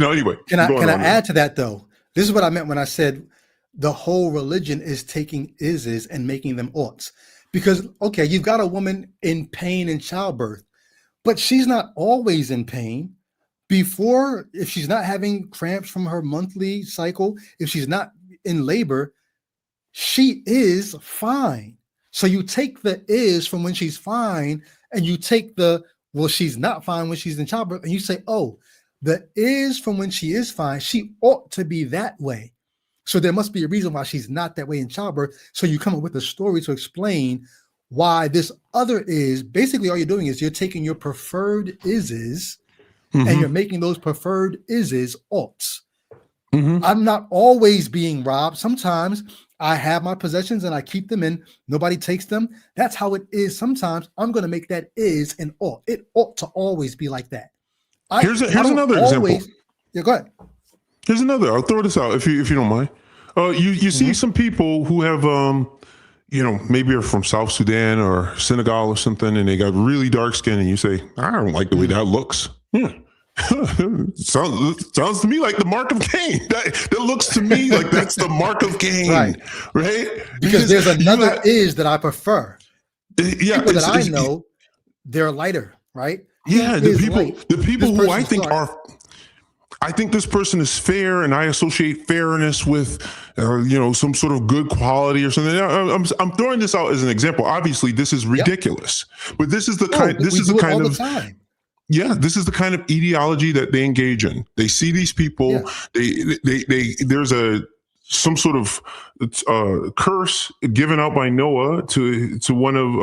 Anyway.
Can I add to that though? This is what I meant when I said the whole religion is taking is and making them oughts. Because, okay, you've got a woman in pain in childbirth, but she's not always in pain. Before, if she's not having cramps from her monthly cycle, if she's not in labor, she is fine. So you take the is from when she's fine, and you take the, well, she's not fine when she's in childbirth, and you say, oh, the is from when she is fine, she ought to be that way. So there must be a reason why she's not that way in childbirth. So you come up with a story to explain why this other is. Basically, all you're doing is you're taking your preferred ises and you're making those preferred ises oughts. I'm not always being robbed. Sometimes I have my possessions and I keep them and nobody takes them. That's how it is. Sometimes I'm going to make that is an ought. It ought to always be like that.
Here's another example.
Yeah, go ahead.
Here's another. I'll throw this out if you don't mind. You see some people who have maybe are from South Sudan or Senegal or something, and they got really dark skin, and you say, I don't like the way that looks. Sounds to me like the mark of Cain. That looks to me like that's the mark of Cain, right?
Because there's another is that I prefer.
People
that I know, they're lighter, right?
Yeah, the people who I think are. I think this person is fair, and I associate fairness with, some sort of good quality or something. I'm throwing this out as an example. Obviously, this is ridiculous, but this is the kind. This is the kind of. This is the kind of ideology that they engage in. They see these people. There's some sort of curse given out by Noah to one of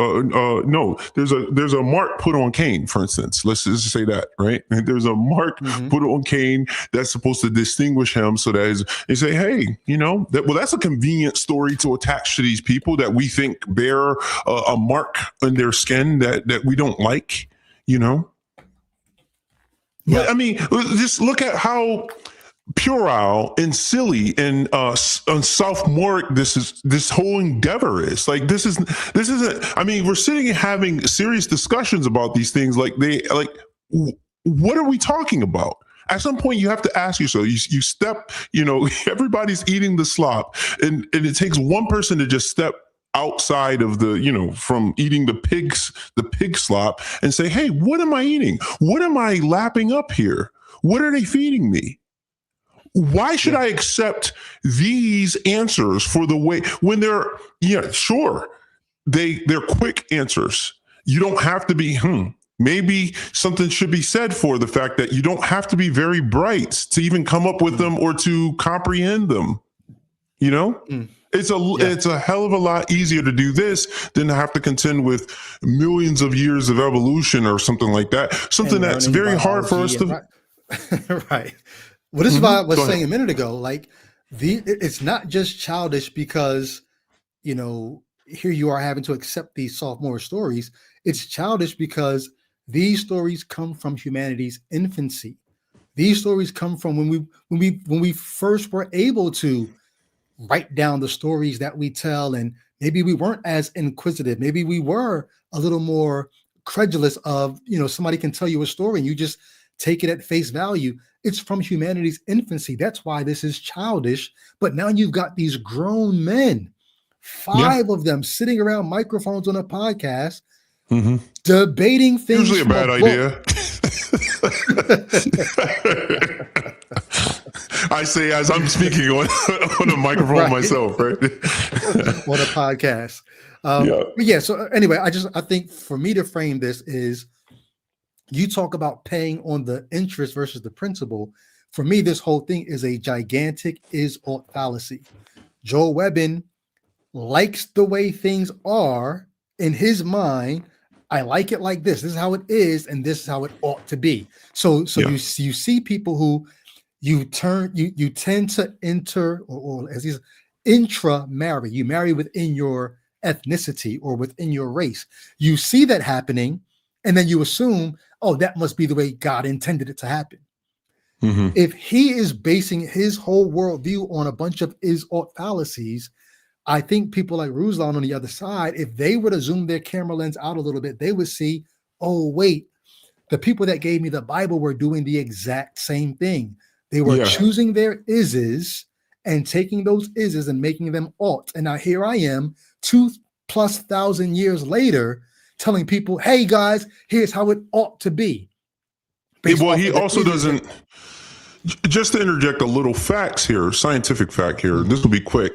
there's a mark put on Cain, for instance. Let's just say that, right? And there's a mark put on Cain that's supposed to distinguish him, so that they say, hey, that's a convenient story to attach to these people that we think bear a mark on their skin that we don't like, But I mean, just look at how puerile and silly and sophomoric this whole endeavor is. Like this isn't. I mean, we're sitting and having serious discussions about these things. What are we talking about? At some point, you have to ask yourself. You step. Everybody's eating the slop, and it takes one person to just step outside of from eating the pig slop and say, hey, what am I eating? What am I lapping up here? What are they feeding me? Why should I accept these answers for the way when they're, they're quick answers. You don't have to be, maybe something should be said for the fact that you don't have to be very bright to even come up with them or to comprehend them. It's a hell of a lot easier to do this than to have to contend with millions of years of evolution or something like that. Something that's very hard for us to.
Right. Well, this is why I was saying a minute ago, it's not just childish because, here you are having to accept these sophomore stories. It's childish because these stories come from humanity's infancy. These stories come from when we first were able to write down the stories that we tell, and maybe we weren't as inquisitive. Maybe we were a little more credulous of, somebody can tell you a story and you just take it at face value. It's from humanity's infancy. That's why this is childish. But now you've got these grown men, five of them sitting around microphones on a podcast, debating things.
Usually a bad idea. I say as I'm speaking on a microphone myself, right?
On a podcast. So anyway, I think for me to frame this is, you talk about paying on the interest versus the principal. For me, this whole thing is a gigantic is-ought fallacy. Joel Webbin likes the way things are in his mind. I like it like this. This is how it is, and this is how it ought to be. So you see people who you tend to enter or as he's intra-marry. You marry within your ethnicity or within your race. You see that happening, and then you assume, oh, that must be the way God intended it to happen. If he is basing his whole worldview on a bunch of is-ought fallacies, I think people like Ruslan on the other side, if they were to zoom their camera lens out a little bit, they would see, oh, wait, the people that gave me the Bible were doing the exact same thing. They were choosing their ises and taking those ises and making them ought. And now here I am, 2,000+ years later, telling people, hey, guys, here's how it ought to be.
Well, he also doesn't, just to interject a little facts here, scientific fact here, this will be quick.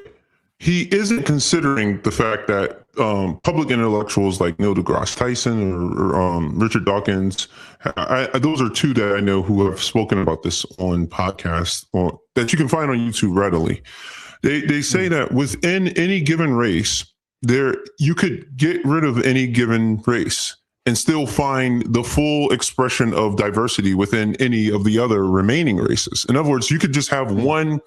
He isn't considering the fact that public intellectuals like Neil deGrasse Tyson or Richard Dawkins, those are two that I know who have spoken about this on podcasts that you can find on YouTube readily. They say that within any given race, you could get rid of any given race and still find the full expression of diversity within any of the other remaining races. In other words, you could just have one.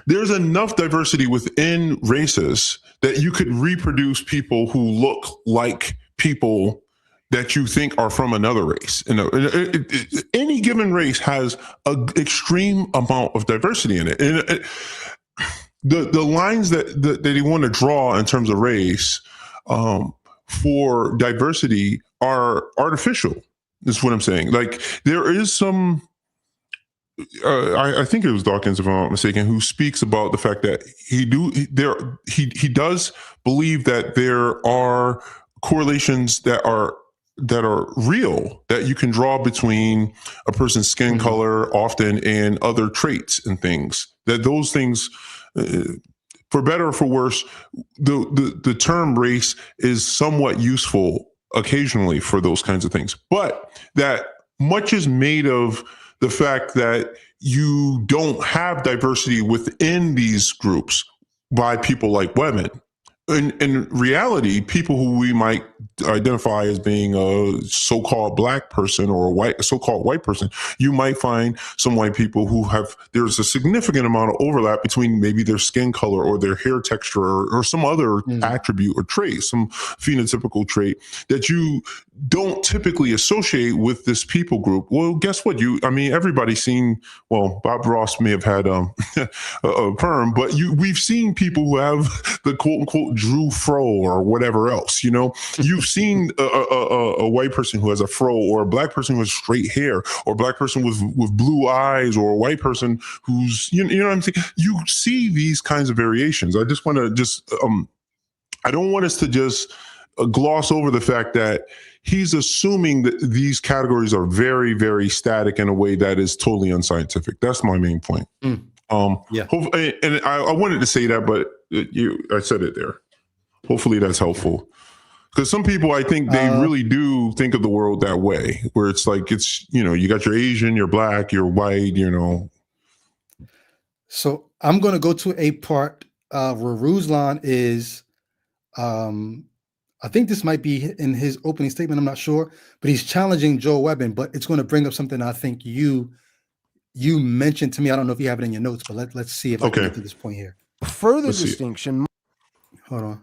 There's enough diversity within races that you could reproduce people who look like people that you think are from another race. Any given race has an extreme amount of diversity in it. And the lines that they want to draw in terms of race for diversity are artificial, is what I'm saying. Like, there is some, I think it was Dawkins, if I'm not mistaken, who speaks about the fact that he does believe that there are correlations that are real, that you can draw between a person's skin color often and other traits and things, that those things, for better or for worse, the term race is somewhat useful occasionally for those kinds of things, but that much is made of the fact that you don't have diversity within these groups by people like Webbin. In reality, people who we might identify as being a so-called black person or a so-called white person, you might find some white people who there's a significant amount of overlap between maybe their skin color or their hair texture or some other attribute or trait, some phenotypical trait that you don't typically associate with this people group. Well, guess what? Everybody's seen, well, Bob Ross may have had a perm, but we've seen people who have the quote unquote Drew fro or whatever else. You've seen a white person who has a fro, or a black person who has straight hair, or a black person with blue eyes, or a white person who's, you know what I'm saying? You see these kinds of variations. I just want to I don't want us to just gloss over the fact that he's assuming that these categories are very, very static in a way that is totally unscientific. That's my main point. And I wanted to say that, but I said it there. Hopefully that's helpful. Because some people, I think they really do think of the world that way, where it's like, you got your Asian, your black, your white,
So I'm going to go to a part where Ruslan is, I think this might be in his opening statement, I'm not sure, but he's challenging Joel Webbin, but it's going to bring up something I think you mentioned to me. I don't know if you have it in your notes, but let's see if I can get to this point here.
Further distinction.
Hold on.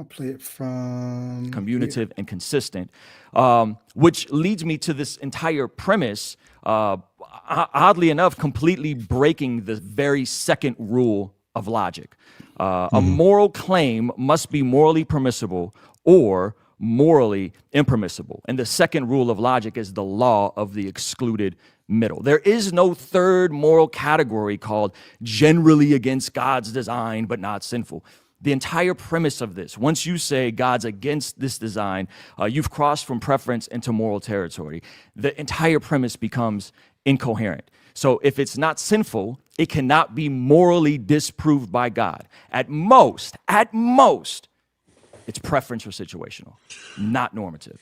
I'll play it from
Commutative and consistent, which leads me to this entire premise, oddly enough, completely breaking the very second rule of logic. A moral claim must be morally permissible or morally impermissible. And the second rule of logic is the law of the excluded middle. There is no third moral category called generally against God's design but not sinful. The entire premise of this, once you say God's against this design, you've crossed from preference into moral territory. The entire premise becomes incoherent. So if it's not sinful, it cannot be morally disproved by God. At most, it's preference or situational, not normative.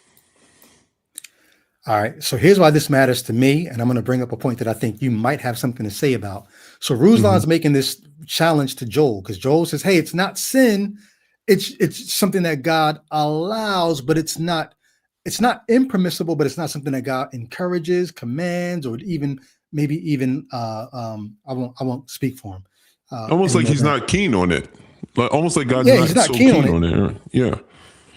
All right. So here's why this matters to me. And I'm going to bring up a point that I think you might have something to say about. So Ruslan's making this challenge to Joel because Joel says, hey, it's not sin. It's something that God allows, but it's not impermissible, but it's not something that God encourages, commands, or even maybe even I won't speak for him.
Almost like he's not keen on it. Almost like God's
he's not
so
keen
on it. Yeah.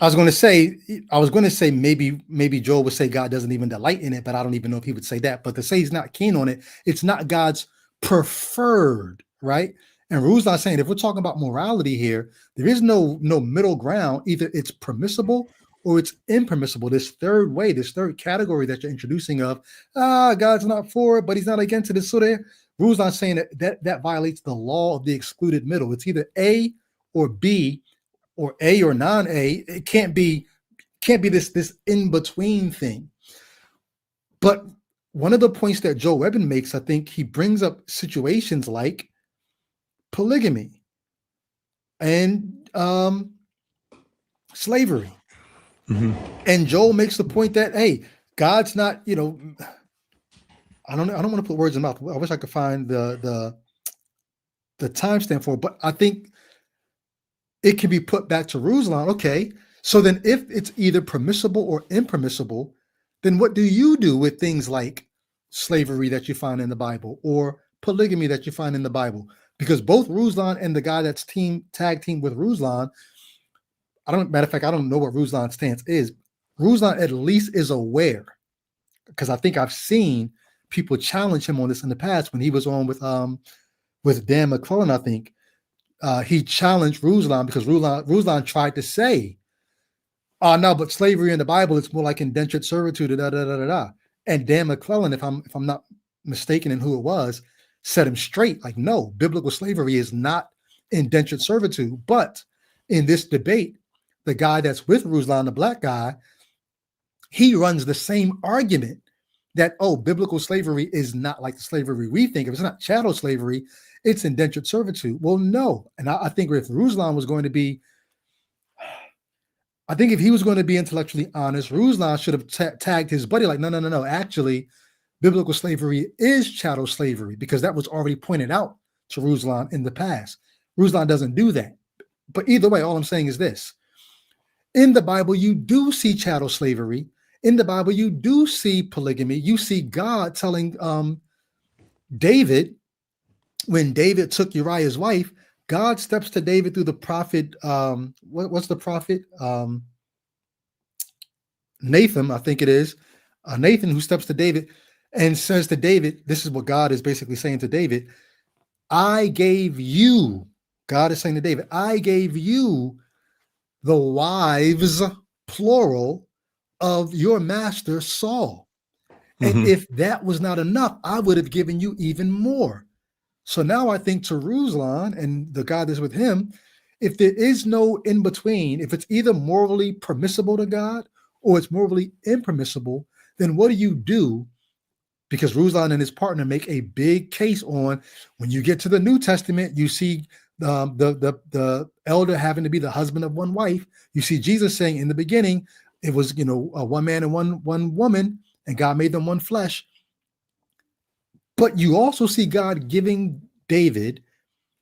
I was going to say maybe Joel would say God doesn't even delight in it, but I don't even know if he would say that. But to say he's not keen on it, it's not God's preferred, right? And Ruslan's saying if we're talking about morality here, there is no middle ground. Either it's permissible or it's impermissible. This third way, this third category that you're introducing of God's not for it, but he's not against it. It's so there. Ruslan's saying that violates the law of the excluded middle. It's either A or B, or A or non-A. It can't be this in-between thing. But one of the points that Joe Webben makes, I think he brings up situations like polygamy and slavery. And Joel makes the point that, hey, God's not, I don't want to put words in mouth. I wish I could find the timestamp for it, but I think it can be put back to Ruslan. Okay, so then if it's either permissible or impermissible, then what do you do with things like slavery that you find in the Bible or polygamy that you find in the Bible? Because both Ruslan and the guy that's tag team with Ruslan, matter of fact, I don't know what Ruslan's stance is. Ruslan at least is aware, because I think I've seen people challenge him on this in the past when he was on with Dan McClellan, I think. He challenged Ruslan because Ruslan tried to say, no, but slavery in the Bible, it's more like indentured servitude, And Dan McClellan, if I'm not mistaken in who it was, set him straight, like, no, biblical slavery is not indentured servitude. But in this debate, the guy that's with Ruslan, the black guy, he runs the same argument that, biblical slavery is not like the slavery we think of. It's not chattel slavery. It's indentured servitude. Well, no. And I think if Ruslan was going to be, if he was going to be intellectually honest, Ruslan should have tagged his buddy like, no. Actually, biblical slavery is chattel slavery, because that was already pointed out to Ruslan in the past. Ruslan doesn't do that. But either way, all I'm saying is this. In the Bible, you do see chattel slavery. In the Bible, you do see polygamy. You see God telling David, when David took Uriah's wife, God steps to David through the prophet. What's the prophet? Nathan, I think it is. Nathan, who steps to David and says to David, this is what God is basically saying to David. I gave you, God is saying to David, I gave you the wives, plural, of your master Saul. And if that was not enough, I would have given you even more. So now I think to Ruslan and the guy that's with him, if there is no in between, if it's either morally permissible to God or it's morally impermissible, then what do you do? Because Ruslan and his partner make a big case on, when you get to the New Testament, you see the elder having to be the husband of one wife. You see Jesus saying in the beginning, it was, one man and one woman, and God made them one flesh. But you also see God giving David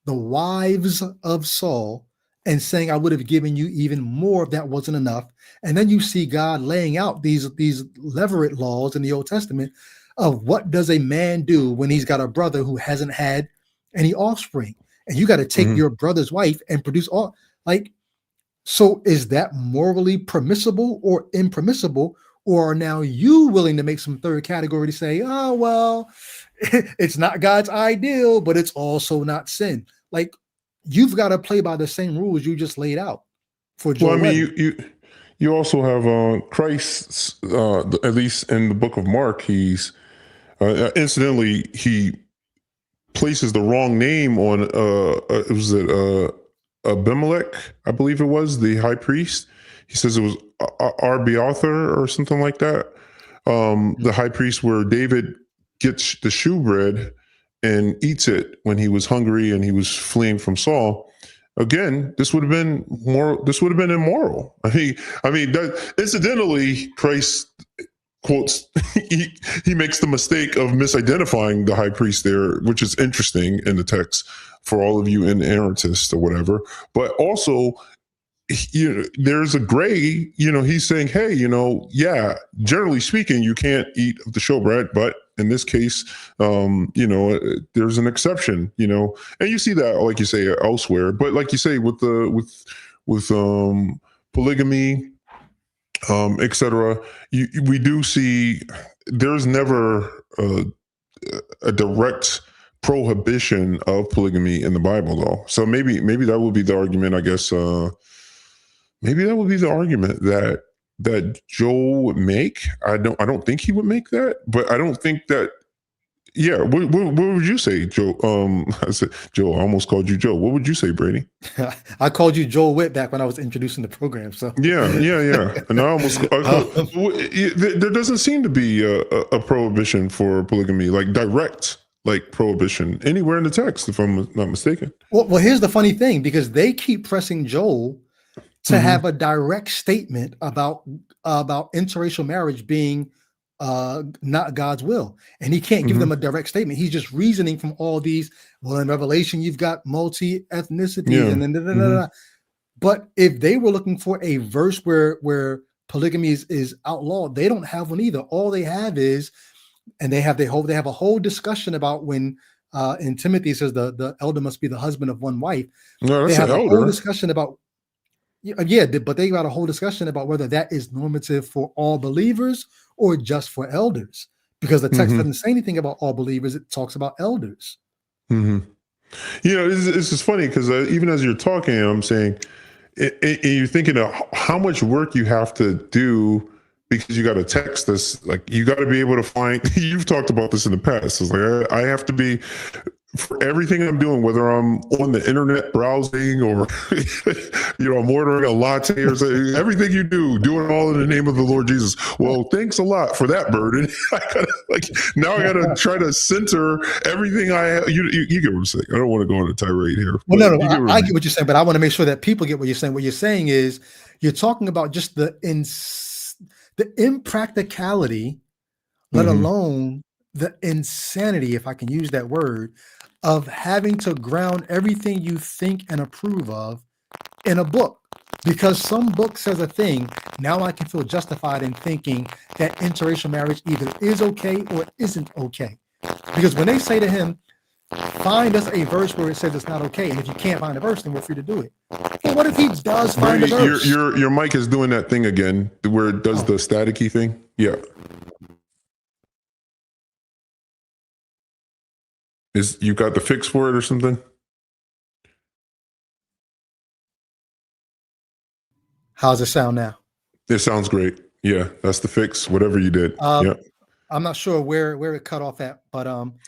the wives of Saul and saying, I would have given you even more if that wasn't enough. And then you see God laying out these levirate laws in the Old Testament of what does a man do when he's got a brother who hasn't had any offspring. And you got to take your brother's wife and produce all, like, So is that morally permissible or impermissible? Or are now you willing to make some third category to say, oh, well, it's not God's ideal, but it's also not sin? Like, you've got to play by the same rules you just laid out for
Well, I
Joel
mean,
Webber.
you also have Christ, at least in the book of Mark, he's incidentally, he places the wrong name on was it Abimelech, I believe it was, the high priest. He says it was Arbiathar or something like that. The high priest where David gets the shewbread and eats it when he was hungry and he was fleeing from Saul. Again, this would have been more. This would have been immoral. That, incidentally, Christ quotes he makes the mistake of misidentifying the high priest there, which is interesting in the text for all of you inerrantists or whatever. But also, there's a gray. He's saying, hey, yeah, generally speaking, you can't eat of the showbread, but in this case, there's an exception. And you see that, like you say, elsewhere. But like you say, with polygamy, etc. We do see there's never a direct prohibition of polygamy in the Bible, though. So maybe that would be the argument. I guess maybe that would be the argument that Joel would make. I don't think he would make that, but I don't think that. Yeah, what would you say, Joe? I said Joe. I almost called you Joe. What would you say, Brady?
I called you JWit back when I was introducing the program. So
yeah. And I almost there doesn't seem to be a prohibition for polygamy, like direct, like prohibition anywhere in the text, if I'm not mistaken.
Well, here's the funny thing, because they keep pressing Joel to have a direct statement about interracial marriage being not God's will, and he can't give them a direct statement. He's just reasoning from all these. Well, in Revelation, you've got multi-ethnicity, and then But if they were looking for a verse where polygamy is outlawed, they don't have one either. All they have is, and they have a whole discussion about when in Timothy says the elder must be the husband of one wife.
No,
They
that's
have
an
a
elder.
whole discussion about. But they got a whole discussion about whether that is normative for all believers or just for elders, because the text doesn't say anything about all believers. It talks about elders.
It's just funny because even as you're talking, I'm saying, and you're thinking of how much work you have to do, because you got to text this, like you got to be able to find. You've talked about this in the past. It's like I have to be, for everything I'm doing, whether I'm on the internet browsing or I'm ordering a latte or something, everything you do it all in the name of the Lord Jesus. Well, thanks a lot for that burden. Now I gotta try to center everything I have. You get what I'm saying. I don't want to go on a tirade here.
Well, no, I get what you're saying, but I want to make sure that people get what you're saying. What you're saying is you're talking about just the impracticality, let alone the insanity, if I can use that word, of having to ground everything you think and approve of in a book. Because some book says a thing, now I can feel justified in thinking that interracial marriage either is okay or isn't okay. Because when they say to him, find us a verse where it says it's not okay, and if you can't find a verse, then we're free to do it. Well, what if he does find a verse?
Your mic is doing that thing again where it does the staticky thing. Yeah. You got the fix for it or something?
How's it sound now?
It sounds great. Yeah, that's the fix. Whatever you did. Yeah.
I'm not sure where it cut off at, but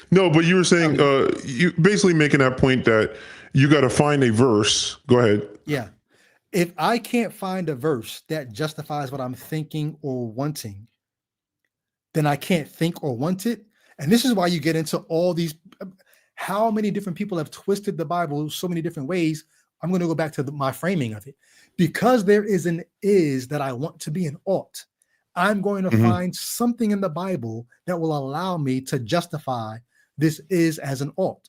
no, but you were saying you basically making that point that you got to find a verse. Go ahead.
Yeah. If I can't find a verse that justifies what I'm thinking or wanting, then I can't think or want it. And this is why you get into all these, how many different people have twisted the Bible so many different ways. I'm going to go back to my framing of it. Because there is an is that I want to be an ought, I'm going to find something in the Bible that will allow me to justify this is as an ought.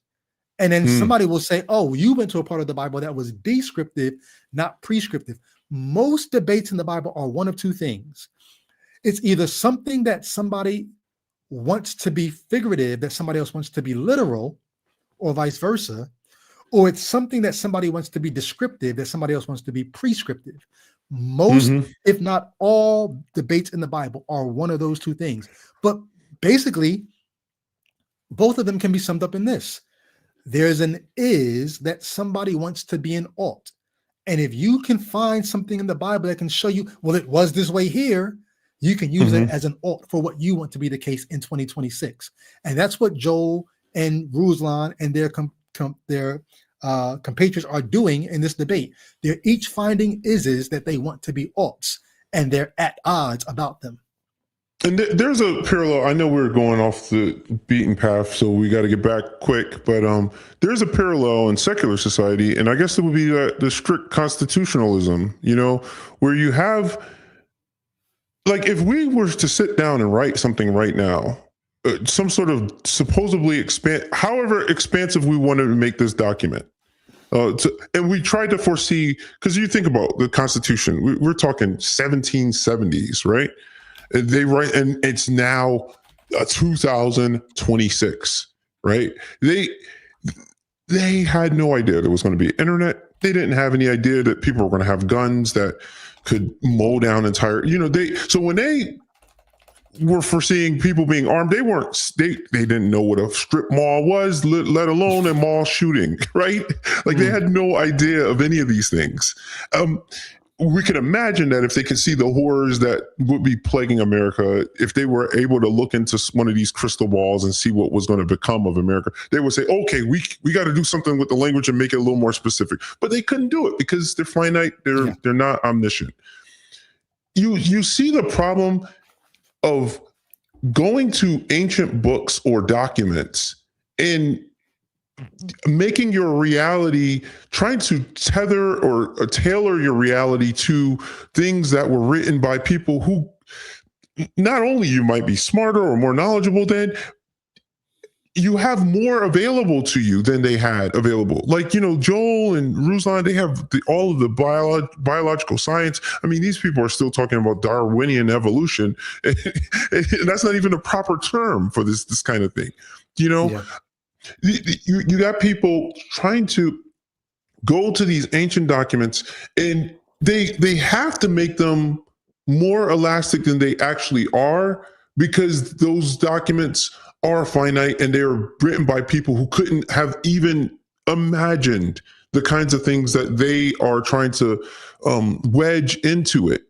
And then somebody will say, oh, you went to a part of the Bible that was descriptive, not prescriptive. Most debates in the Bible are one of two things. It's either something that somebody wants to be figurative, that somebody else wants to be literal, or vice versa. or it's something that somebody wants to be descriptive that somebody else wants to be prescriptive. Most, if not all, debates in the Bible are one of those two things. But basically, both of them can be summed up in this. There's an is that somebody wants to be an ought. And if you can find something in the Bible that can show you, well, it was this way here, you can use it as an ought for what you want to be the case in 2026. And that's what Joel and Ruslan and their compatriots are doing in this debate. They're each finding is that they want to be oughts, and they're at odds about them.
And there's a parallel. I know we're going off the beaten path, so we got to get back quick. But there's a parallel in secular society, and I guess it would be the strict constitutionalism, where you have, like, if we were to sit down and write something right now, some sort of supposedly however expansive we wanted to make this document. And we tried to foresee, because you think about the Constitution, we're talking 1770s, right? They write, and it's now 2026, right? They had no idea there was going to be internet. They didn't have any idea that people were going to have guns that could mow down entire, so when they were foreseeing people being armed, they didn't know what a strip mall was, let alone a mall shooting, right? Like they had no idea of any of these things. We can imagine that if they could see the horrors that would be plaguing America, if they were able to look into one of these crystal balls and see what was going to become of America, they would say, okay, we got to do something with the language and make it a little more specific. But they couldn't do it because they're finite. They're not omniscient. You see the problem of going to ancient books or documents and making your reality, trying to tether or tailor your reality to things that were written by people who not only you might be smarter or more knowledgeable than, you have more available to you than they had available. Like, Joel and Ruslan, they have all of the biological science. I mean, these people are still talking about Darwinian evolution. And that's not even a proper term for this kind of thing. Yeah. You got people trying to go to these ancient documents, and they have to make them more elastic than they actually are, because those documents are finite and they're written by people who couldn't have even imagined the kinds of things that they are trying to wedge into it.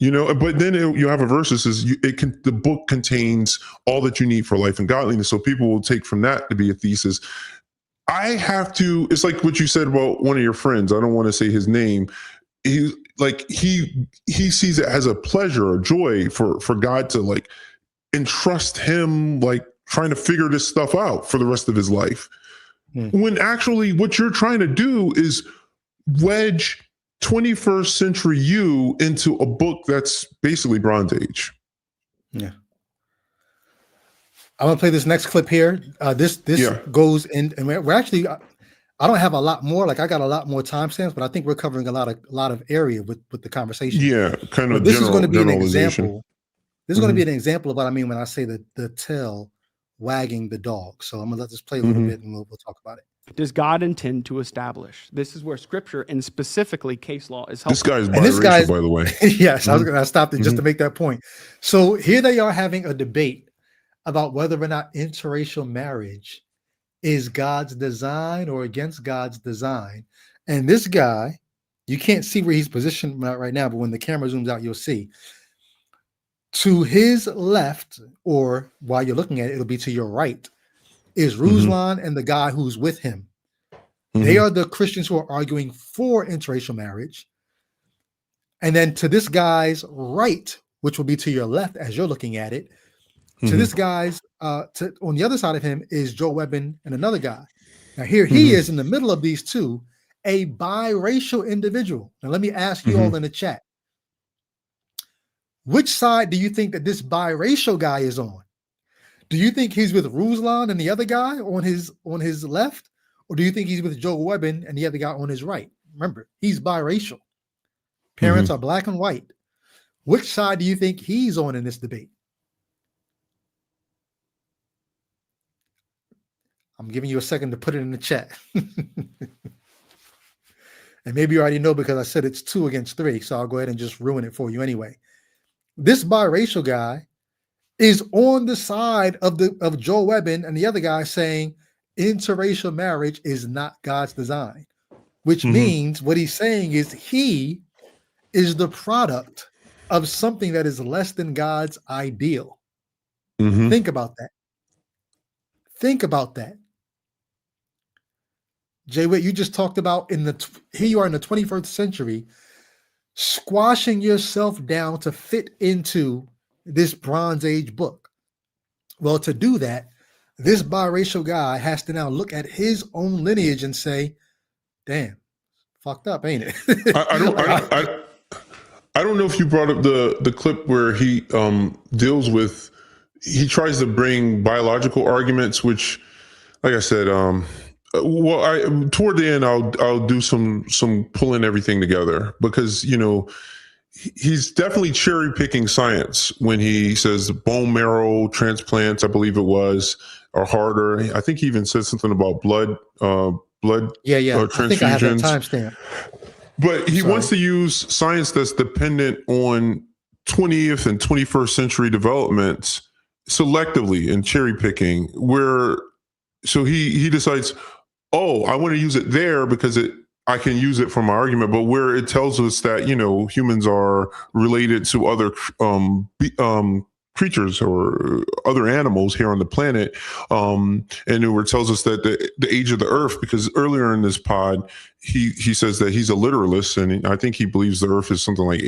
But then you have a verse that says the book contains all that you need for life and godliness. So people will take from that to be a thesis. It's like what you said about one of your friends. I don't want to say his name. He sees it as a pleasure or joy for God to like entrust him, like trying to figure this stuff out for the rest of his life. When actually what you're trying to do is wedge 21st century you into a book that's basically Bronze Age.
Yeah. I'm gonna play this next clip here. This goes in, and we're actually, I don't have a lot more. Like I got a lot more timestamps, but I think we're covering a lot of area with the conversation.
Yeah, kind of.
This is going to be an example. This is going to be an example of what I mean when I say the tail wagging the dog. So I'm gonna let this play a little bit, and we'll talk about it.
Does God intend to establish? This is where scripture and specifically case law is helpful.
This guy's biracial, by the way.
Yes, I was going to stop it just to make that point. So here they are having a debate about whether or not interracial marriage is God's design or against God's design. And this guy, you can't see where he's positioned right now, but when the camera zooms out, you'll see. To his left, or while you're looking at it, it'll be to your right, is Ruslan and the guy who's with him. They are the Christians who are arguing for interracial marriage. And then to this guy's right, which will be to your left as you're looking at it, to this guy's, on the other side of him is Joe Webbin and another guy. Now here he is in the middle of these two, a biracial individual. Now let me ask you all in the chat. Which side do you think that this biracial guy is on? Do you think he's with Ruslan and the other guy on his left? Or do you think he's with Joe Webbin and the other guy on his right? Remember, he's biracial. Parents are black and white. Which side do you think he's on in this debate? I'm giving you a second to put it in the chat. And maybe you already know because I said it's 2 against 3. So I'll go ahead and just ruin it for you anyway. This biracial guy is on the side of Joel Webbin and the other guy saying interracial marriage is not God's design, which means what he's saying is he is the product of something that is less than God's ideal. Think about that. Think about that. J-Wit, you just talked about here you are in the 21st century, squashing yourself down to fit into this Bronze Age book. Well, to do that, this biracial guy has to now look at his own lineage and say, damn, fucked up, ain't it?
I don't know if you brought up the clip where he tries to bring biological arguments, which, like I said, toward the end, I'll do some pulling everything together, because, he's definitely cherry picking science when he says bone marrow transplants, I believe it was, are harder. I think he even said something about blood transfusions.
I think I have that timestamp.
But he wants to use science that's dependent on 20th and 21st century developments selectively and cherry picking, so he decides, oh, I want to use it there because I can use it for my argument, but where it tells us that, humans are related to other creatures or other animals here on the planet, and where it tells us that the age of the Earth, because earlier in this pod, he says that he's a literalist, and I think he believes the Earth is something like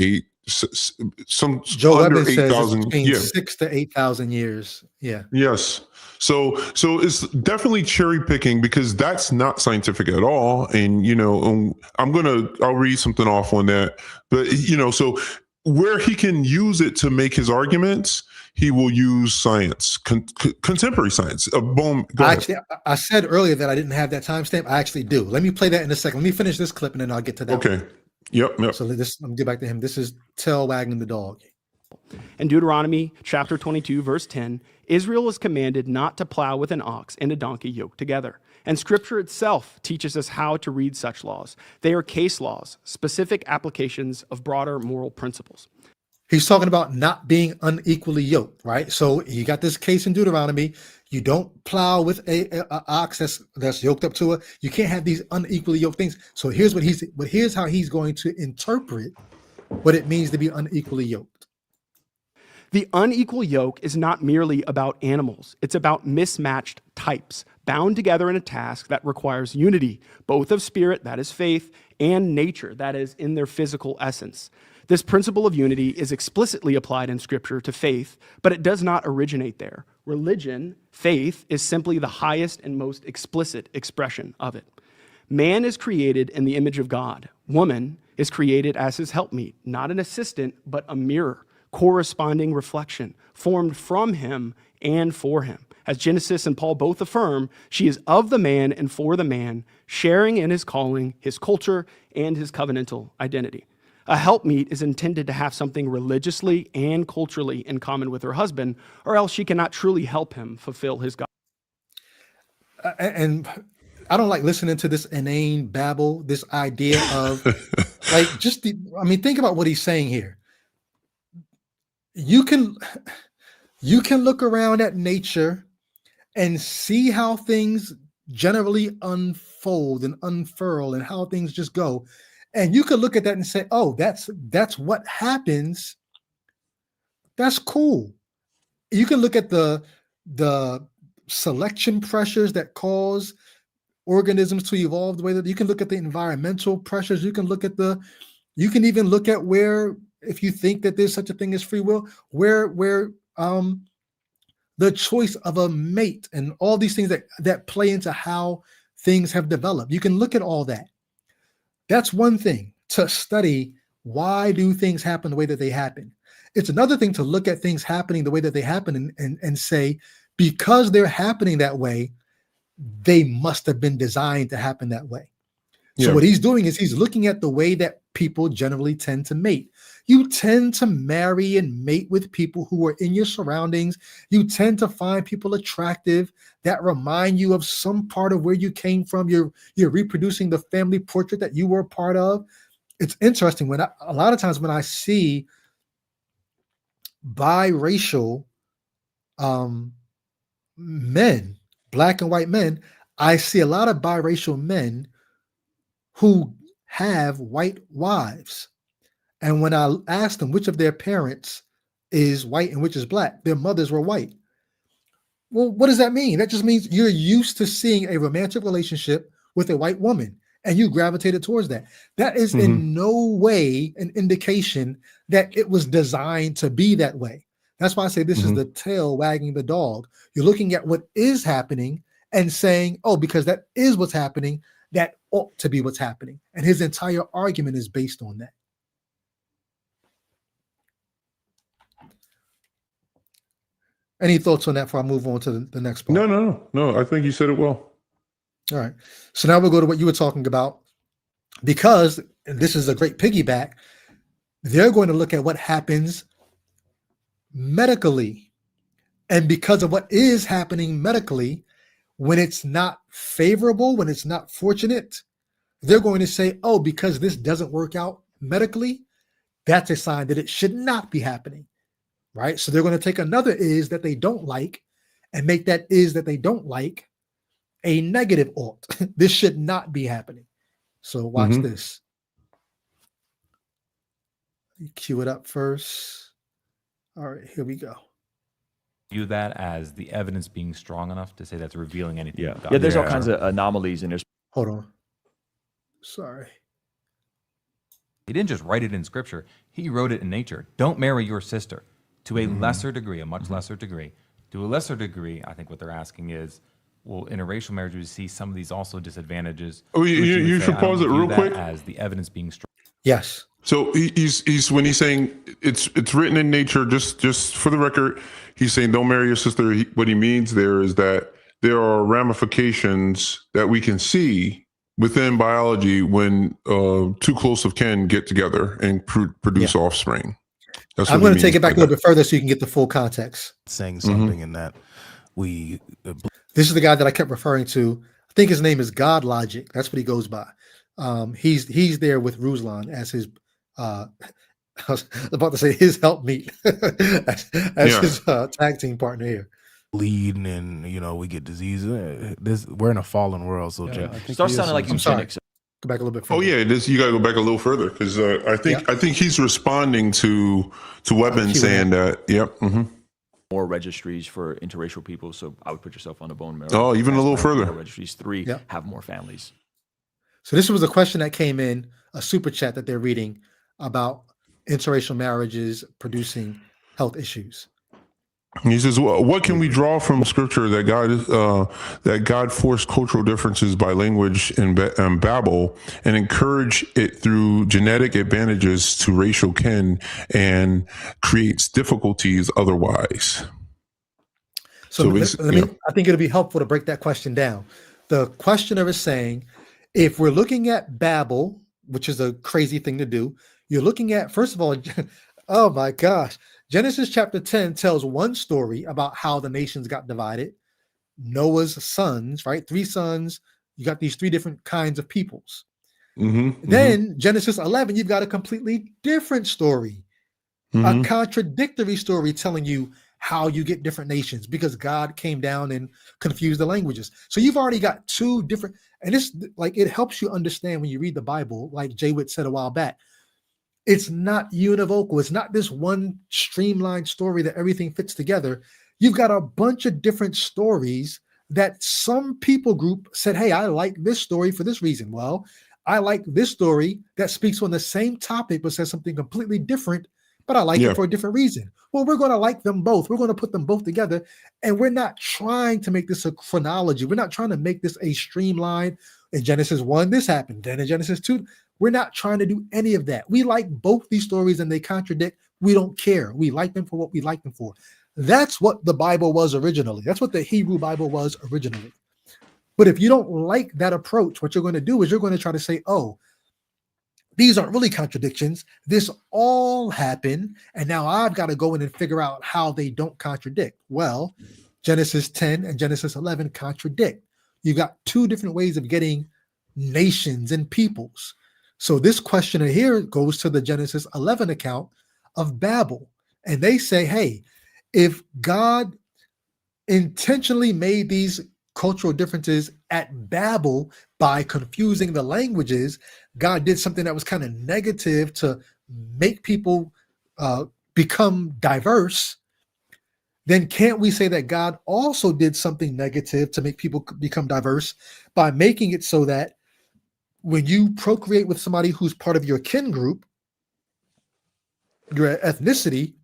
Joe
under
Webbin says
8,000,
between 6,000 to 8,000 years. Yeah.
Yes. So it's definitely cherry picking, because that's not scientific at all. And, I'll read something off on that, but, so where he can use it to make his arguments, he will use science, contemporary science.
I said earlier that I didn't have that timestamp. I actually do. Let me play that in a second. Let me finish this clip and then I'll get to that.
Okay. Yep.
So let me get back to him. This is tail wagging the dog.
In Deuteronomy chapter 22, verse 10, Israel is commanded not to plow with an ox and a donkey yoked together. And Scripture itself teaches us how to read such laws. They are case laws, specific applications of broader moral principles.
He's talking about not being unequally yoked, right? So you got this case in Deuteronomy. You don't plow with a ox that's yoked up to it. You can't have these unequally yoked things. So here's how he's going to interpret what it means to be unequally yoked.
The unequal yoke is not merely about animals. It's about mismatched types bound together in a task that requires unity, both of spirit, that is faith, and nature, that is in their physical essence. This principle of unity is explicitly applied in Scripture to faith, but it does not originate there. Religion, faith, is simply the highest and most explicit expression of it. Man is created in the image of God. Woman is created as his helpmeet, not an assistant, but a mirror, corresponding reflection, formed from him and for him. As Genesis and Paul both affirm, she is of the man and for the man, sharing in his calling, his culture, and his covenantal identity. A helpmeet is intended to have something religiously and culturally in common with her husband, or else she cannot truly help him fulfill his God.
And I don't like listening to this inane babble, this idea of think about what he's saying here. You can look around at nature and see how things generally unfold and unfurl and how things just go. And you could look at that and say, oh, that's what happens. That's cool. You can look at the selection pressures that cause organisms to evolve the way that you can look at the environmental pressures. You can even look at where, if you think that there's such a thing as free will, where the choice of a mate and all these things that play into how things have developed. You can look at all that. That's one thing, to study why do things happen the way that they happen. It's another thing to look at things happening the way that they happen and say, because they're happening that way, they must have been designed to happen that way. So what he's doing is he's looking at the way that people generally tend to mate. You tend to marry and mate with people who are in your surroundings. You tend to find people attractive that remind you of some part of where you came from. You're reproducing the family portrait that you were a part of. It's interesting when a lot of times when I see biracial men, black and white men, I see a lot of biracial men who have white wives. And when I asked them which of their parents is white and which is black, their mothers were white. Well, what does that mean? That just means you're used to seeing a romantic relationship with a white woman and you gravitated towards that. That is in no way an indication that it was designed to be that way. That's why I say this is the tail wagging the dog. You're looking at what is happening and saying, oh, because that is what's happening, that ought to be what's happening. And his entire argument is based on that. Any thoughts on that before I move on to the next part?
No. I think you said it well.
All right. So now we'll go to what you were talking about, because, and this is a great piggyback, they're going to look at what happens medically. And because of what is happening medically, when it's not favorable, when it's not fortunate, they're going to say, oh, because this doesn't work out medically, that's a sign that it should not be happening. Right? So they're going to take another is that they don't like and make that is that they don't like a negative ought. This should not be happening. So watch this. Cue it up first. All right, here we go.
View that as the evidence being strong enough to say that's revealing anything.
Yeah,
about
yeah. There's all
God.
kinds of anomalies, and there's.
Hold on. Sorry.
He didn't just write it in scripture. He wrote it in nature. Don't marry your sister. To a lesser degree, a much lesser degree. To a lesser degree, I think what they're asking is, well, interracial marriage, we see some of these also disadvantages.
Oh, you should pause it real quick.
As the evidence being strong.
Yes.
So he's when he's saying it's written in nature, just for the record, he's saying don't marry your sister. What he means there is that there are ramifications that we can see within biology when too close of kin get together and produce offspring.
I'm going to take it back a little bit further so you can get the full context.
Saying something in that
this is the guy that I kept referring to. I think his name is God Logic. That's what he goes by. He's there with Ruslan as his I was about to say his helpmeet as his tag team partner here.
bleeding and we get diseases. We're in a fallen world, so
It starts sounding like eugenics.
Go back a little bit further.
Oh yeah, you got to go back a little further because I think he's responding to Weapon saying that. Yep.
More registries for interracial people, so I would put yourself on the bone marrow.
Oh, even a little further.
Registries 3 have more families.
So this was a question that came in a super chat that they're reading about interracial marriages producing health issues.
He says, well, what can we draw from scripture that God forced cultural differences by language and Babel and encourage it through genetic advantages to racial kin and creates difficulties otherwise?
So I think it'll be helpful to break that question down. The questioner is saying, if we're looking at Babel, which is a crazy thing to do, you're looking at, first of all, oh my gosh, Genesis chapter 10 tells one story about how the nations got divided. Noah's sons, right? 3 sons. You got these 3 different kinds of peoples. Then Genesis 11, you've got a completely different story, a contradictory story telling you how you get different nations because God came down and confused the languages. So you've already got 2 different, and this it helps you understand when you read the Bible, like J-Wit said a while back. It's not univocal. It's not this one streamlined story that everything fits together. You've got a bunch of different stories that some people group said, hey, I like this story for this reason. Well, I like this story that speaks on the same topic but says something completely different, but I like it for a different reason. Well, we're going to like them both. We're going to put them both together. And we're not trying to make this a chronology. We're not trying to make this a streamline. In Genesis 1, this happened. Then in Genesis 2, we're not trying to do any of that. We like both these stories and they contradict. We don't care. We like them for what we like them for. That's what the Bible was originally. That's what the Hebrew Bible was originally. But if you don't like that approach, what you're going to do is you're going to try to say, oh, these aren't really contradictions. This all happened, and now I've got to go in and figure out how they don't contradict. Well, Genesis 10 and Genesis 11 contradict. You got two different ways of getting nations and peoples. So this questioner here goes to the Genesis 11 account of Babel, and they say, hey, if God intentionally made these cultural differences at Babel by confusing the languages, God did something that was kind of negative to make people become diverse, then can't we say that God also did something negative to make people become diverse by making it so that when you procreate with somebody who's part of your kin group, your ethnicity,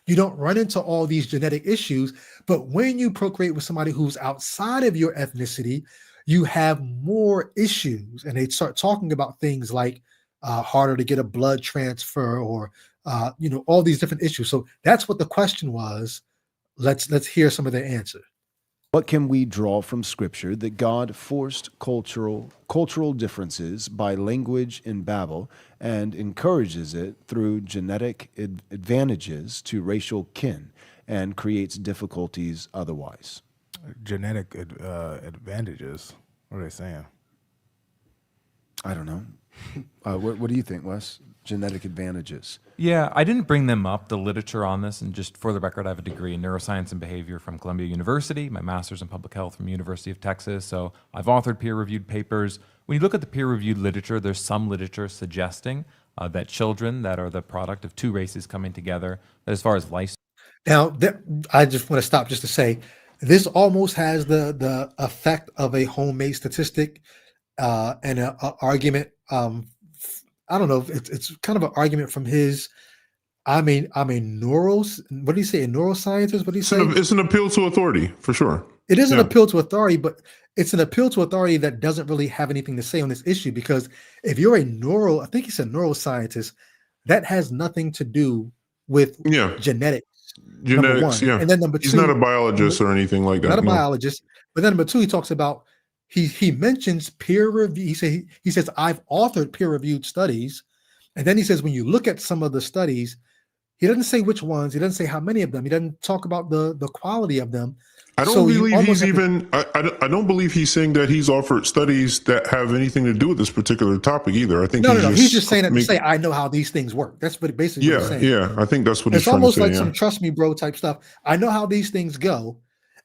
you don't run into all these genetic issues, but when you procreate with somebody who's outside of your ethnicity, you have more issues. And they start talking about things like harder to get a blood transfer or, all these different issues. So that's what the question was. Let's hear some of their answer.
What can we draw from Scripture that God forced cultural differences by language in Babel and encourages it through genetic advantages to racial kin and creates difficulties otherwise?
Genetic advantages. What are they saying?
I don't know. What do you think, Wes? Genetic advantages.
Yeah, I didn't bring them up, the literature on this, and just for the record, I have a degree in neuroscience and behavior from Columbia University, my master's in public health from University of Texas, so I've authored peer-reviewed papers. When you look at the peer-reviewed literature, there's some literature suggesting that children that are the product of two races coming together, that as far as life...
Now, I just want to stop just to say, this almost has the effect of a homemade statistic and an argument. I don't know. It's kind of an argument from his. I'm a what do you say? A neuroscientist? What do you say?
It's an appeal to authority for sure.
It is an appeal to authority, but it's an appeal to authority that doesn't really have anything to say on this issue. Because if you're I think he's a neuroscientist, that has nothing to do with genetics. Number one.
Yeah.
And then number two,
he's not a biologist or anything like that.
Not a biologist. But then number two, he talks about he mentions peer review. He says I've authored peer-reviewed studies, and then he says when you look at some of the studies, he doesn't say which ones. He doesn't say how many of them. He doesn't talk about the quality of them.
I don't believe he's even. I don't believe he's saying that he's offered studies that have anything to do with this particular topic either. I think
he's just saying that to say I know how these things work. That's what basically what he's saying.
Yeah. I think that's what he's trying to say.
It's almost like some trust me, bro type stuff. I know how these things go.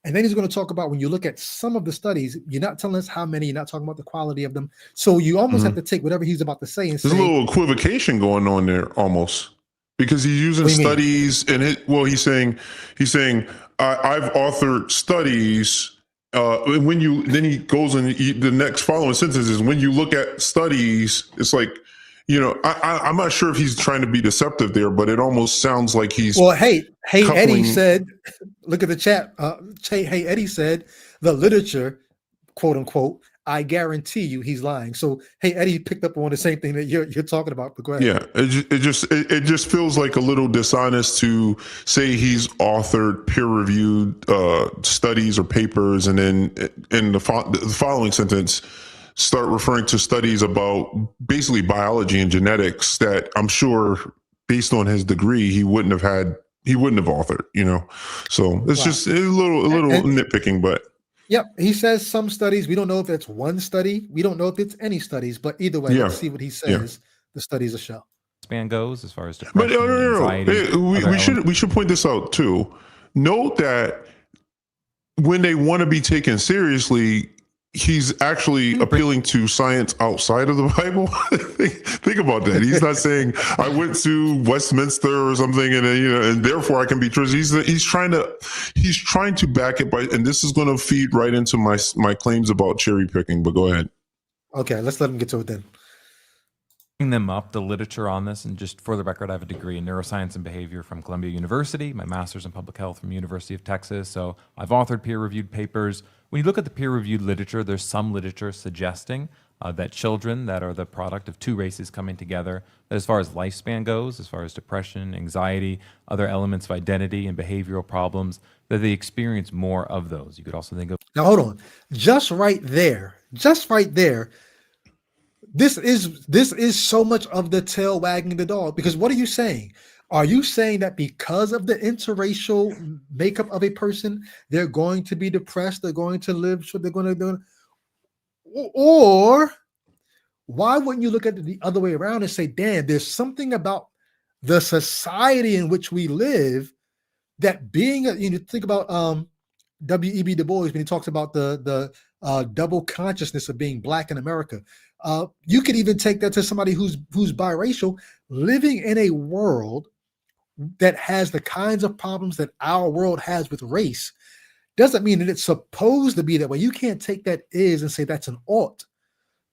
And then he's going to talk about when you look at some of the studies, you're not telling us how many, you're not talking about the quality of them. So you almost have to take whatever he's about to say and say.
There's a little equivocation going on there almost because he's using studies and he's saying I've authored studies. And then he goes and the next following sentence is when you look at studies, it's like, I'm not sure if he's trying to be deceptive there, but it almost sounds like he's.
Well, hey, Eddie said, look at the chat. Hey, Eddie said the literature, quote unquote, I guarantee you he's lying. So, hey, Eddie picked up on the same thing that you're talking about. But go ahead.
Yeah, it just feels like a little dishonest to say he's authored peer-reviewed studies or papers, and then in the following sentence start referring to studies about basically biology and genetics that I'm sure, based on his degree, he wouldn't have authored. So it's just a little nitpicking, but.
Yep, he says some studies. We don't know if it's one study. We don't know if it's any studies. But either way, let's see what he says. The studies will show.
Span goes as far as depression,
anxiety. We should point this out too. Note that when they want to be taken seriously, he's actually appealing to science outside of the Bible. Think about that. He's not saying I went to Westminster or something, and therefore I can be trusted. He's trying to back it by, and this is going to feed right into my claims about cherry picking. But go ahead.
Okay, let's let him get to it then.
Them up, the literature on this, and just for the record, I have a degree in neuroscience and behavior from Columbia University, my master's in public health from University of Texas, so I've authored peer-reviewed papers. When you look at the peer-reviewed literature, there's some literature suggesting that children that are the product of two races coming together, that as far as lifespan goes, as far as depression, anxiety, other elements of identity and behavioral problems, that they experience more of those. You could also think of...
Now, hold on. Just right there, this is so much of the tail wagging the dog, because what are you saying? Are you saying that because of the interracial makeup of a person, they're going to be depressed, they're going to live, so they're going to do, or why wouldn't you look at it the other way around and say, damn, there's something about the society in which we live that being a, think about W.E.B. Du Bois when he talks about the double consciousness of being black in America. You could even take that to somebody who's biracial, living in a world that has the kinds of problems that our world has with race. Doesn't mean that it's supposed to be that way. You can't take that is and say that's an ought.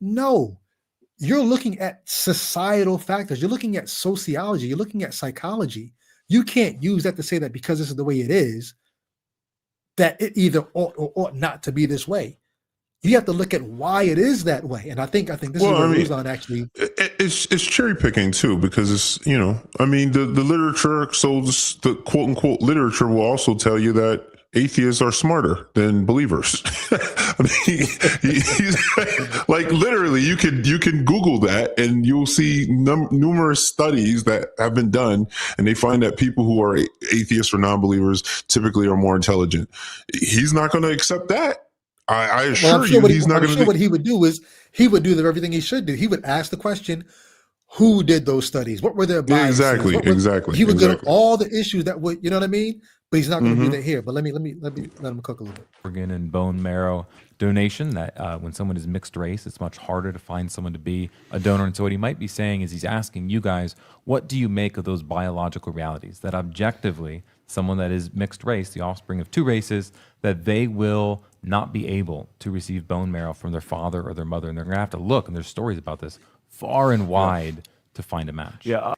No, you're looking at societal factors. You're looking at sociology. You're looking at psychology. You can't use that to say that because this is the way it is, that it either ought or ought not to be this way. You have to look at why it is that way. And I think this is where Ruslan actually.
It's cherry picking too, because it's, the literature, so the quote unquote literature will also tell you that atheists are smarter than believers. I mean, like literally, you can Google that and you'll see numerous studies that have been done, and they find that people who are atheists or non-believers typically are more intelligent. He's not going to accept that. I assure you, he's not going to.
What he would do is he would do everything he should do. He would ask the question, who did those studies? What were their biases?
Exactly.
He would get all the issues that would, you know what I mean? But he's not going to do that here. But let him cook a little bit.
Organ and bone marrow donation, that when someone is mixed race, it's much harder to find someone to be a donor. And so what he might be saying is he's asking you guys, what do you make of those biological realities? That objectively, someone that is mixed race, the offspring of two races, that they will not be able to receive bone marrow from their father or their mother. And they're going to have to look, and there's stories about this, far and wide to find a match.
Yeah.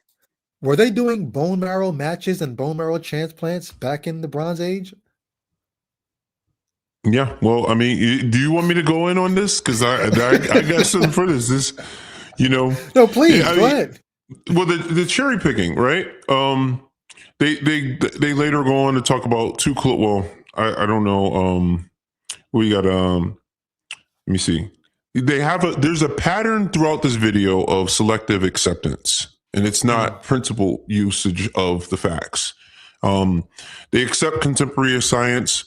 Were they doing bone marrow matches and bone marrow transplants back in the Bronze Age?
Yeah. Well, I mean, do you want me to go in on this? Because I got something for this. No,
please, go ahead.
Well, the cherry picking, right? They later go on to talk about two. Well, I don't know. We got let me see. There's a pattern throughout this video of selective acceptance, and it's not principled usage of the facts. They accept contemporary science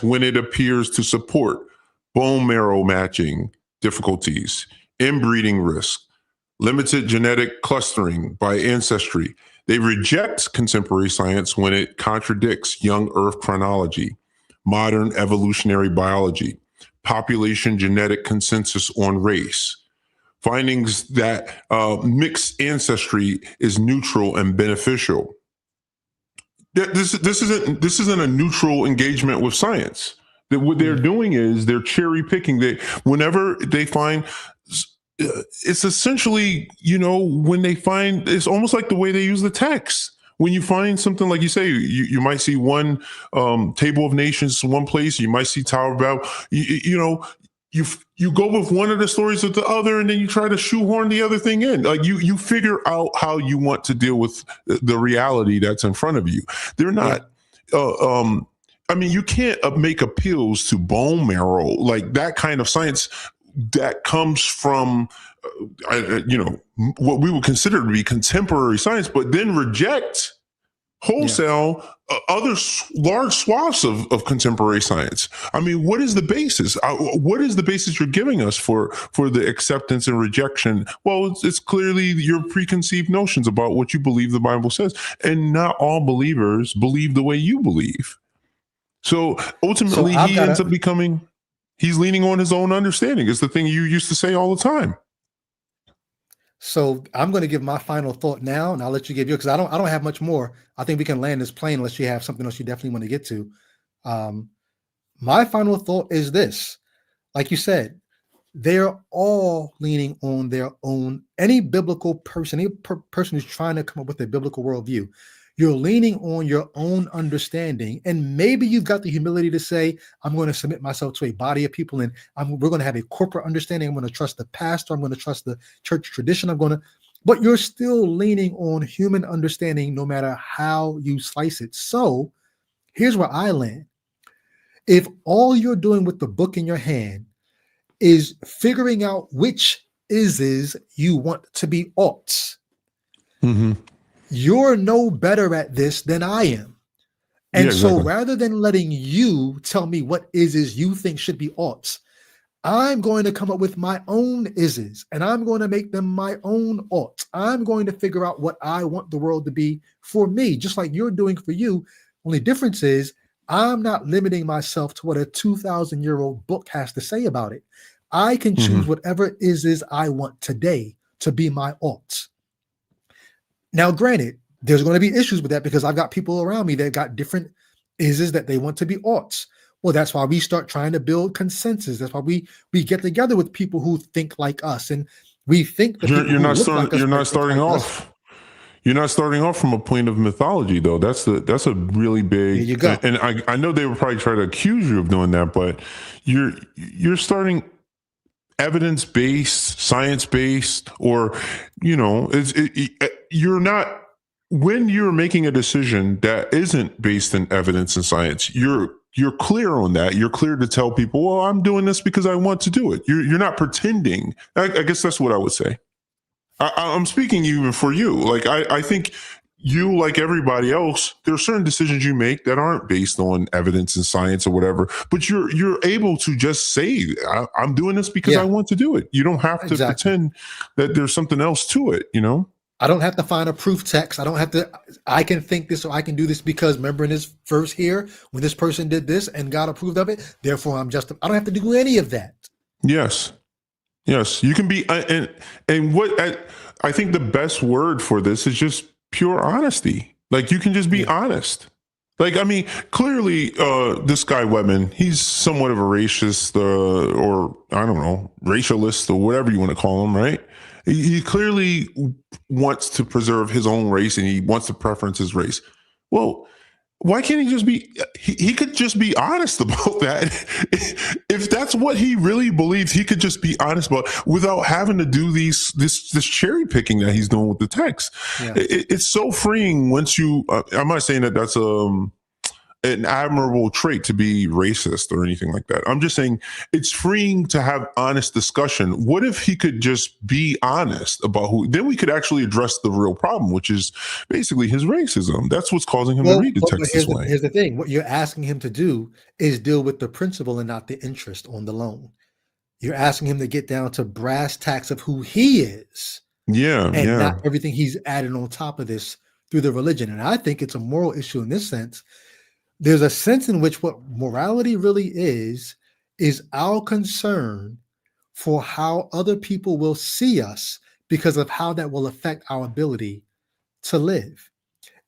when it appears to support bone marrow matching difficulties, inbreeding risk, limited genetic clustering by ancestry. They reject contemporary science when it contradicts young Earth chronology, modern evolutionary biology, population genetic consensus on race, findings that mixed ancestry is neutral and beneficial. This isn't a neutral engagement with science. That what they're doing is they're cherry picking. Whenever they find, it's essentially, when they find, it's almost like the way they use the text. When you find something, like you say, you might see one table of nations one place, you might see Tower of Babel. You go with one of the stories with the other, and then you try to shoehorn the other thing in. Like you figure out how you want to deal with the reality that's in front of you. They're not. I mean, you can't make appeals to bone marrow, like that kind of science that comes from, what we would consider to be contemporary science, but then reject wholesale other large swaths of contemporary science. I mean, what is the basis? What is the basis you're giving us for the acceptance and rejection? Well, it's clearly your preconceived notions about what you believe the Bible says, and not all believers believe the way you believe. So ultimately, he's leaning on his own understanding. It's the thing you used to say all the time.
So I'm going to give my final thought now, and I'll let you give yours, because I don't have much more. I think we can land this plane unless you have something else you definitely want to get to. My final thought is this: like you said, they're all leaning on their own. Any biblical person, person who's trying to come up with a biblical worldview, you're leaning on your own understanding, and maybe you've got the humility to say, I'm going to submit myself to a body of people, and we're going to have a corporate understanding. I'm going to trust the pastor. I'm going to trust the church tradition. But you're still leaning on human understanding no matter how you slice it. So here's where I land. If all you're doing with the book in your hand is figuring out which is you want to be oughts.
Mm-hmm.
You're no better at this than I am. And
Yeah,
so
exactly.
rather than letting you tell me what is you think should be oughts, I'm going to come up with my own is, and I'm going to make them my own oughts. I'm going to figure out what I want the world to be for me, just like you're doing for you. Only difference is I'm not limiting myself to what a 2,000-year-old book has to say about it. I can choose whatever is I want today to be my oughts. Now, granted, there's going to be issues with that because I've got people around me that got different is that they want to be oughts. Well, that's why we start trying to build consensus. That's why we get together with people who think like us, and we think the people
You're
who
not
look
starting.
like us
You're not
think
starting
like us.
off. You're not starting off from a point of mythology, though. That's a really big.
There you go.
And I know they would probably try to accuse you of doing that, but you're starting evidence-based, science-based, or you're not. When you're making a decision that isn't based in evidence and science, you're clear on that. You're clear to tell people, well, I'm doing this because I want to do it. You're not pretending. I guess that's what I would say. I'm speaking even for you. Like, I think you, like everybody else, there are certain decisions you make that aren't based on evidence and science or whatever, but you're able to just say, I'm doing this because I want to do it. You don't have to pretend that there's something else to it,
I don't have to find a proof text. I can think this or I can do this because remember in this verse here, when this person did this and God approved of it, therefore I don't have to do any of that.
Yes. You can be, and what I think the best word for this is just pure honesty. Like, you can just be honest. Like, I mean, clearly, this guy Webman, he's somewhat of a racist, or I don't know, racialist, or whatever you want to call him, right? He clearly wants to preserve his own race and he wants to preference his race. Well, why can't he just be, he could just be honest about that. If that's what he really believes, he could just be honest about without having to do this cherry picking that he's doing with the text. Yeah. It's so freeing once you, I'm not saying that that's an admirable trait to be racist or anything like that. I'm just saying it's freeing to have honest discussion. What if he could just be honest about then we could actually address the real problem, which is basically his racism. That's what's causing him to read the text this way.
Here's the thing. What you're asking him to do is deal with the principle and not the interest on the loan. You're asking him to get down to brass tacks of who he is. And not everything he's added on top of this through the religion. And I think it's a moral issue in this sense. There's a sense in which what morality really is our concern for how other people will see us because of how that will affect our ability to live.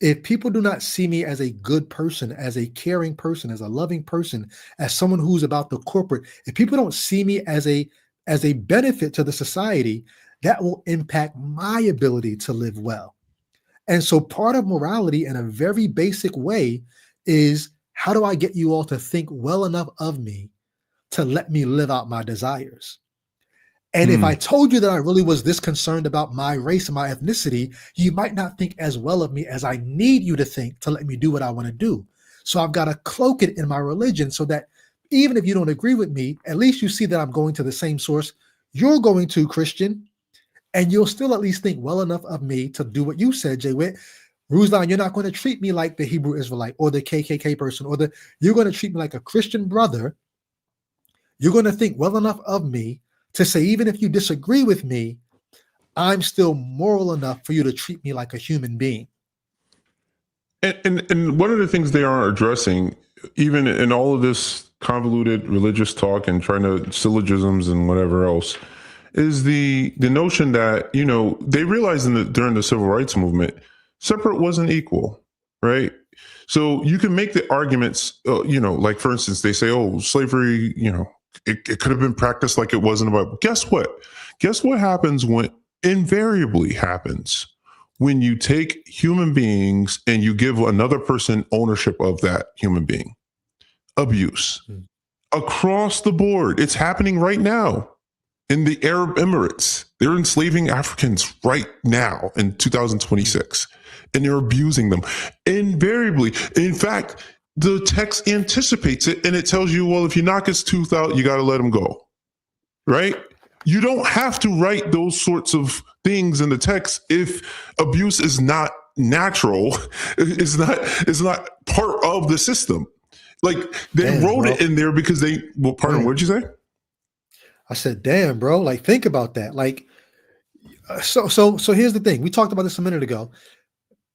If people do not see me as a good person, as a caring person, as a loving person, as someone who's about the corporate, if people don't see me as a benefit to the society, that will impact my ability to live well. And so part of morality in a very basic way is, how do I get you all to think well enough of me to let me live out my desires? And if I told you that I really was this concerned about my race and my ethnicity, you might not think as well of me as I need you to think to let me do what I want to do. So I've got to cloak it in my religion so that even if you don't agree with me, at least you see that I'm going to the same source you're going to, Christian, and you'll still at least think well enough of me to do what you said, J-Wit. Ruslan, you're not going to treat me like the Hebrew Israelite or the KKK person, you're going to treat me like a Christian brother. You're going to think well enough of me to say, even if you disagree with me, I'm still moral enough for you to treat me like a human being.
And one of the things they are addressing, even in all of this convoluted religious talk and trying to syllogisms and whatever else, is the notion that, they realized during the civil rights movement, separate wasn't equal, right? So you can make the arguments, like for instance, they say, oh, slavery, it could have been practiced like it wasn't about. Guess what? Guess what happens invariably happens when you take human beings and you give another person ownership of that human being? Abuse. Across the board. It's happening right now. In the Arab Emirates, they're enslaving Africans right now in 2026, and they're abusing them invariably. In fact, the text anticipates it, and it tells you, well, if you knock his tooth out, you got to let him go, right? You don't have to write those sorts of things in the text if abuse is not natural. It's not part of the system. Like they
Damn,
wrote
bro.
it in there because they. Well, pardon.
Damn.
What did you say?
I said, damn, bro. Like, think about that. Like, so here's the thing. We talked about this a minute ago.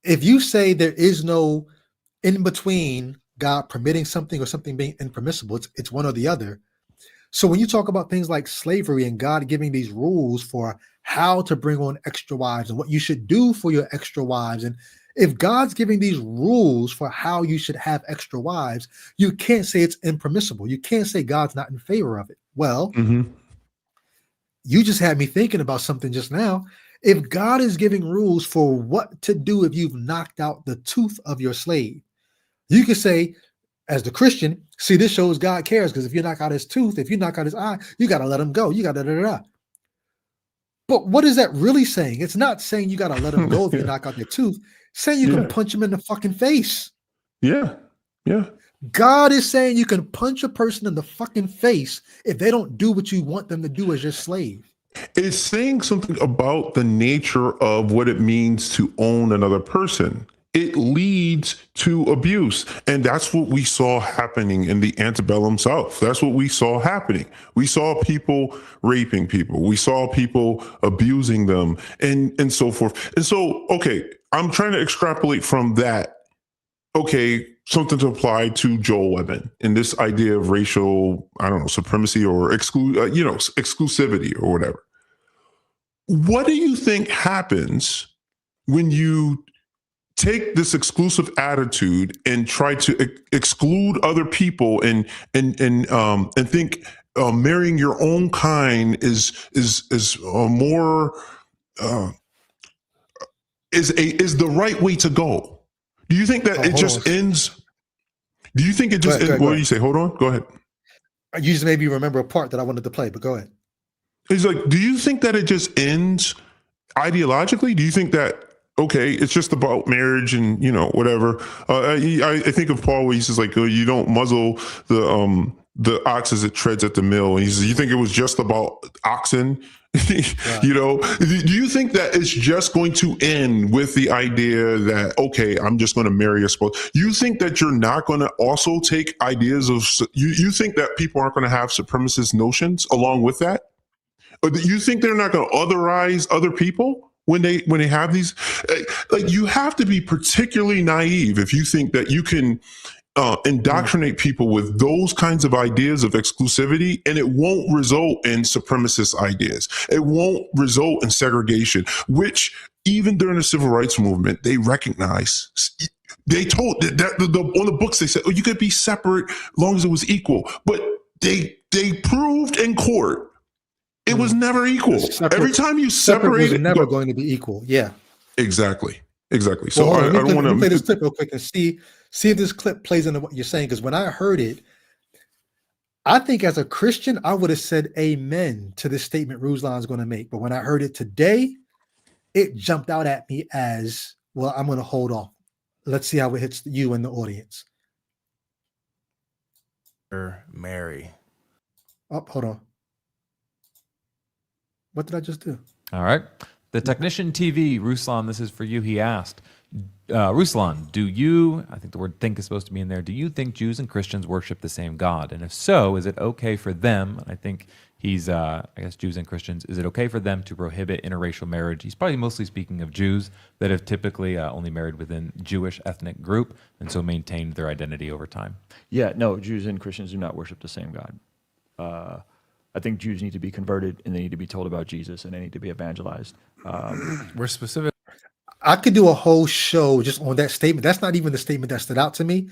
If you say there is no in between God permitting something or something being impermissible, it's one or the other. So when you talk about things like slavery and God giving these rules for how to bring on extra wives and what you should do for your extra wives, and if God's giving these rules for how you should have extra wives, you can't say it's impermissible. You can't say God's not in favor of it. Well, you just had me thinking about something just now. If God is giving rules for what to do if you've knocked out the tooth of your slave, you could say, as the Christian, see, this shows God cares, because if you knock out his tooth, if you knock out his eye, you got to let him go. You got to da. But what is that really saying? It's not saying you got to let him go if you knock out their tooth. It's saying you can punch him in the fucking face.
Yeah.
God is saying you can punch a person in the fucking face if they don't do what you want them to do as your slave.
It's saying something about the nature of what it means to own another person. It leads to abuse. And that's what we saw happening in the antebellum South. That's what we saw happening. We saw people raping people. We saw people abusing them and so forth. And so, okay, I'm trying to extrapolate from that. Okay, something to apply to Joel Webben and this idea of racial, I don't know, supremacy or exclusivity or whatever. What do you think happens when you take this exclusive attitude and try to exclude other people and think marrying your own kind is the right way to go? Do you think that it just ends? Do you think it just ends? What do you say? Hold on. Go ahead.
You just made me remember a part that I wanted to play, but go ahead.
It's like, do you think that it just ends ideologically? Do you think that, okay, it's just about marriage and, whatever? I think of Paul where he says, like, you don't muzzle the ox as it treads at the mill. And he says, you think it was just about oxen? Right. Do you think that it's just going to end with the idea that, okay, I'm just going to marry a spouse? You think that you're not going to also take ideas of, you think that people aren't going to have supremacist notions along with that? Or do you think they're not going to otherize other people when they have these? Like, you have to be particularly naive if you think that you can indoctrinate people with those kinds of ideas of exclusivity, and it won't result in supremacist ideas. It won't result in segregation, which even during the civil rights movement, they recognize. They told that on the books, they said, oh, you could be separate as long as it was equal. But they proved in court it was never equal. Every time you separate,
it was never going to be equal. Yeah,
exactly. So
well,
I don't want to
play this clip real quick and see if this clip plays into what you're saying. Because when I heard it, I think as a Christian, I would have said amen to this statement Ruslan's going to make. But when I heard it today, it jumped out at me as, well, I'm going to hold off. Let's see how it hits you in the audience.
Mary.
Oh, hold on. What did I just do?
All right. The Technician TV, Ruslan, this is for you. He asked, Ruslan, do you, I think the word think is supposed to be in there, do you think Jews and Christians worship the same God? And if so, is it okay for them, and I think he's, I guess, Jews and Christians, is it okay for them to prohibit interracial marriage? He's probably mostly speaking of Jews that have typically only married within Jewish ethnic group and so maintained their identity over time.
Yeah, no, Jews and Christians do not worship the same God. I think Jews need to be converted and they need to be told about Jesus and they need to be evangelized.
We're specific.
I could do a whole show just on that statement. That's not even the statement that stood out to me.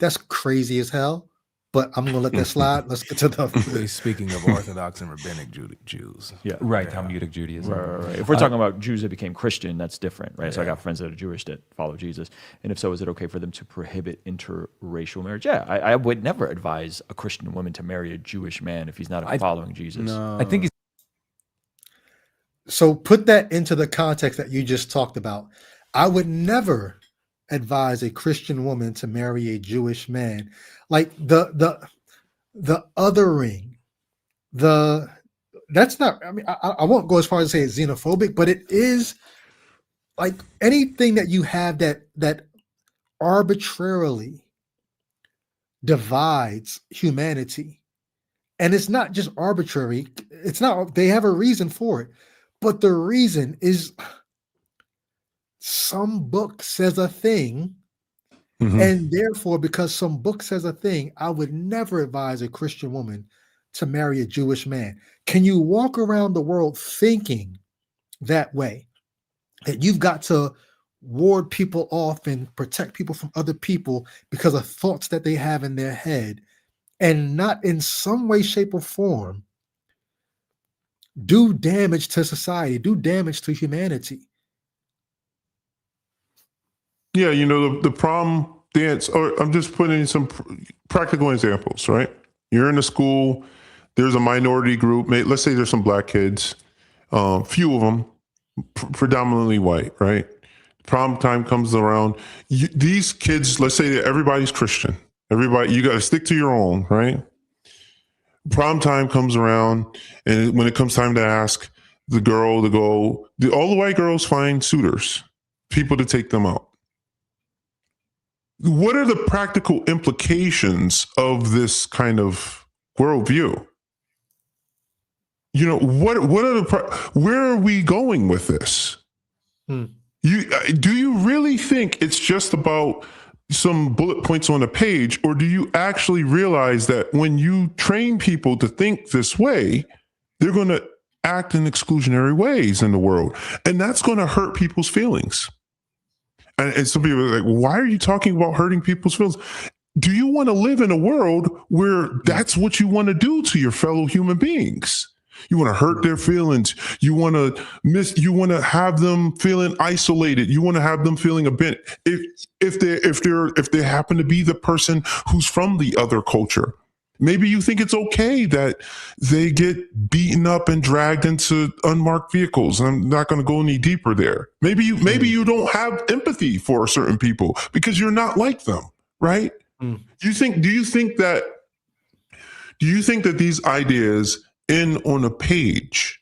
That's crazy as hell. But I'm going to let that slide. Let's get to the.
Speaking of Orthodox and Rabbinic Jews.
Yeah.
Right, Talmudic Judaism.
Right. If we're talking about Jews that became Christian, that's different, right? Yeah. So I got friends that are Jewish that follow Jesus. And if so, is it okay for them to prohibit interracial marriage? Yeah, I would never advise a Christian woman to marry a Jewish man if he's not following Jesus.
No. I think he's.
So put that into the context that you just talked about. I would never advise a Christian woman to marry a Jewish man. Like the othering, that's not, I mean, I won't go as far as to say it's xenophobic, but it is like anything that you have that arbitrarily divides humanity. And it's not just arbitrary. It's not, they have a reason for it. But the reason is some book says a thing. And therefore, because some book says a thing, I would never advise a Christian woman to marry a Jewish man. Can you walk around the world thinking that way? That you've got to ward people off and protect people from other people because of thoughts that they have in their head, and not in some way, shape, or form do damage to society, do damage to humanity?
Yeah, you know, the problem dance, or I'm just putting some practical examples, right? You're in a school, there's a minority group, let's say there's some black kids, few of them, predominantly white, right? Prom time comes around. These kids, let's say that everybody's Christian. Everybody, you got to stick to your own, right? Prom time comes around, and when it comes time to ask the girl to go, all the white girls find suitors, people to take them out. What are the practical implications of this kind of worldview? You know, what are where are we going with this? Do you really think it's just about some bullet points on a page, or do you actually realize that when you train people to think this way, they're going to act in exclusionary ways in the world, and that's going to hurt people's feelings? And some people are like, why are you talking about hurting people's feelings? Do you want to live in a world where that's what you want to do to your fellow human beings? You want to hurt their feelings. You want to have them feeling isolated. You want to have them feeling a bit, if they happen to be the person who's from the other culture. Maybe you think it's okay that they get beaten up and dragged into unmarked vehicles. I'm not going to go any deeper there. Maybe you don't have empathy for certain people because you're not like them, right? Do you think that these ideas end on a page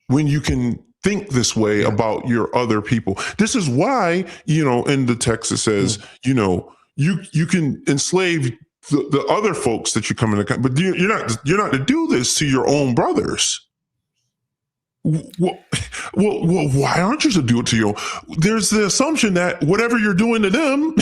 when you can think this way about your other people? This is why, you know, in the text it says, you know, you can enslave the other folks that you come into contact, but you're not to do this to your own brothers. Well, why aren't you to do it to you? There's the assumption that whatever you're doing to them,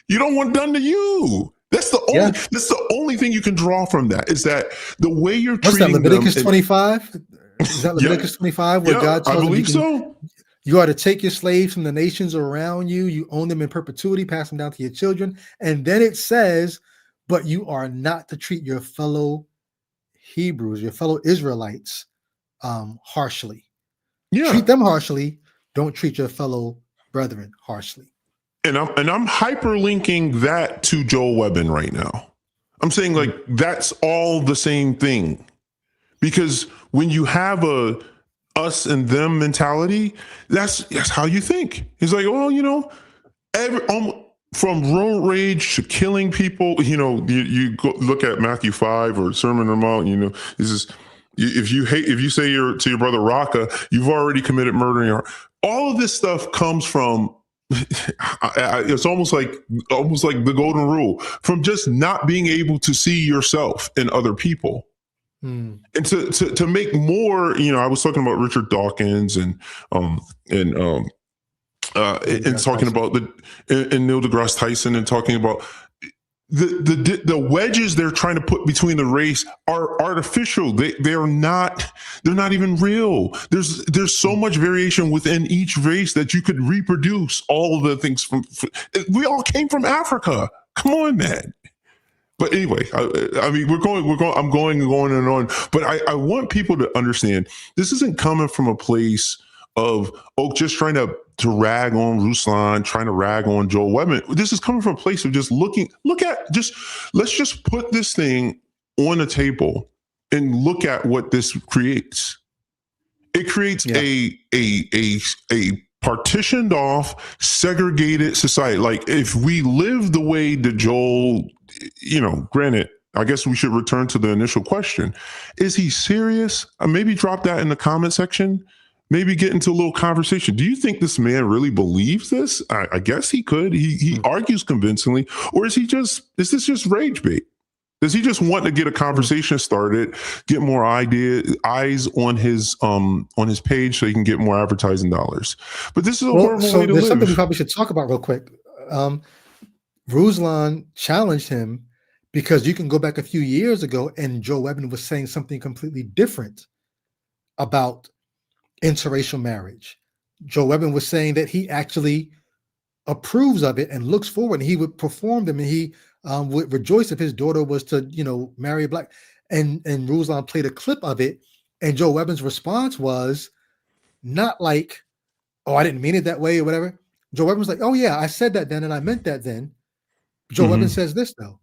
you don't want done to you. That's the only thing you can draw from that, is that the way you're treating them.
Leviticus 25? Is that Leviticus 25 where God tells
I believe
so? You are to take your slaves from the nations around you. You own them in perpetuity, pass them down to your children. And then it says, but you are not to treat your fellow Hebrews, your fellow Israelites, harshly. Treat them harshly. Don't treat your fellow brethren harshly.
And I'm hyperlinking that to Joel Webbin right now. I'm saying like that's all the same thing, because when you have a us and them mentality, that's how you think. It's like, well, you know, from road rage to killing people, you know, you go look at Matthew 5 or Sermon on the Mount, you know, this is, if you say to your brother Raka, you've already committed murder. All of this stuff comes from, it's almost like the golden rule, from just not being able to see yourself in other people. And to make more, you know, I was talking about Richard Dawkins and talking about and Neil deGrasse Tyson, and talking about the wedges they're trying to put between the race are artificial. They're not even real. There's so much variation within each race that you could reproduce all of the things from we all came from Africa. Come on, man. But anyway, I mean, I'm going and on. But I want people to understand this isn't coming from a place of just trying to rag on Ruslan, trying to rag on Joel Webbin. This is coming from a place of just let's just put this thing on the table and look at what this creates. It creates a partitioned off, segregated society. Like if we live the way that Joel, you know, granted, I guess we should return to the initial question. Is he serious? Maybe drop that in the comment section. Maybe get into a little conversation. Do you think this man really believes this? I guess he could. He argues convincingly. Or is this just rage bait? Does he just want to get a conversation started, get more eyes on his page so he can get more advertising dollars? But this is a horrible way to
there's something we
live.
probably should talk about real quick. Ruslan challenged him because you can go back a few years ago and Joe Webben was saying something completely different about interracial marriage. Joe Webben was saying that he actually approves of it and looks forward, and he would perform them, and he would rejoice if his daughter was to, marry a black. And Ruslan played a clip of it, and Joe Webben's response was not like, "Oh, I didn't mean it that way" or whatever. Joe Webben was like, "Oh yeah, I said that then, and I meant that then." Joe Webben says this though: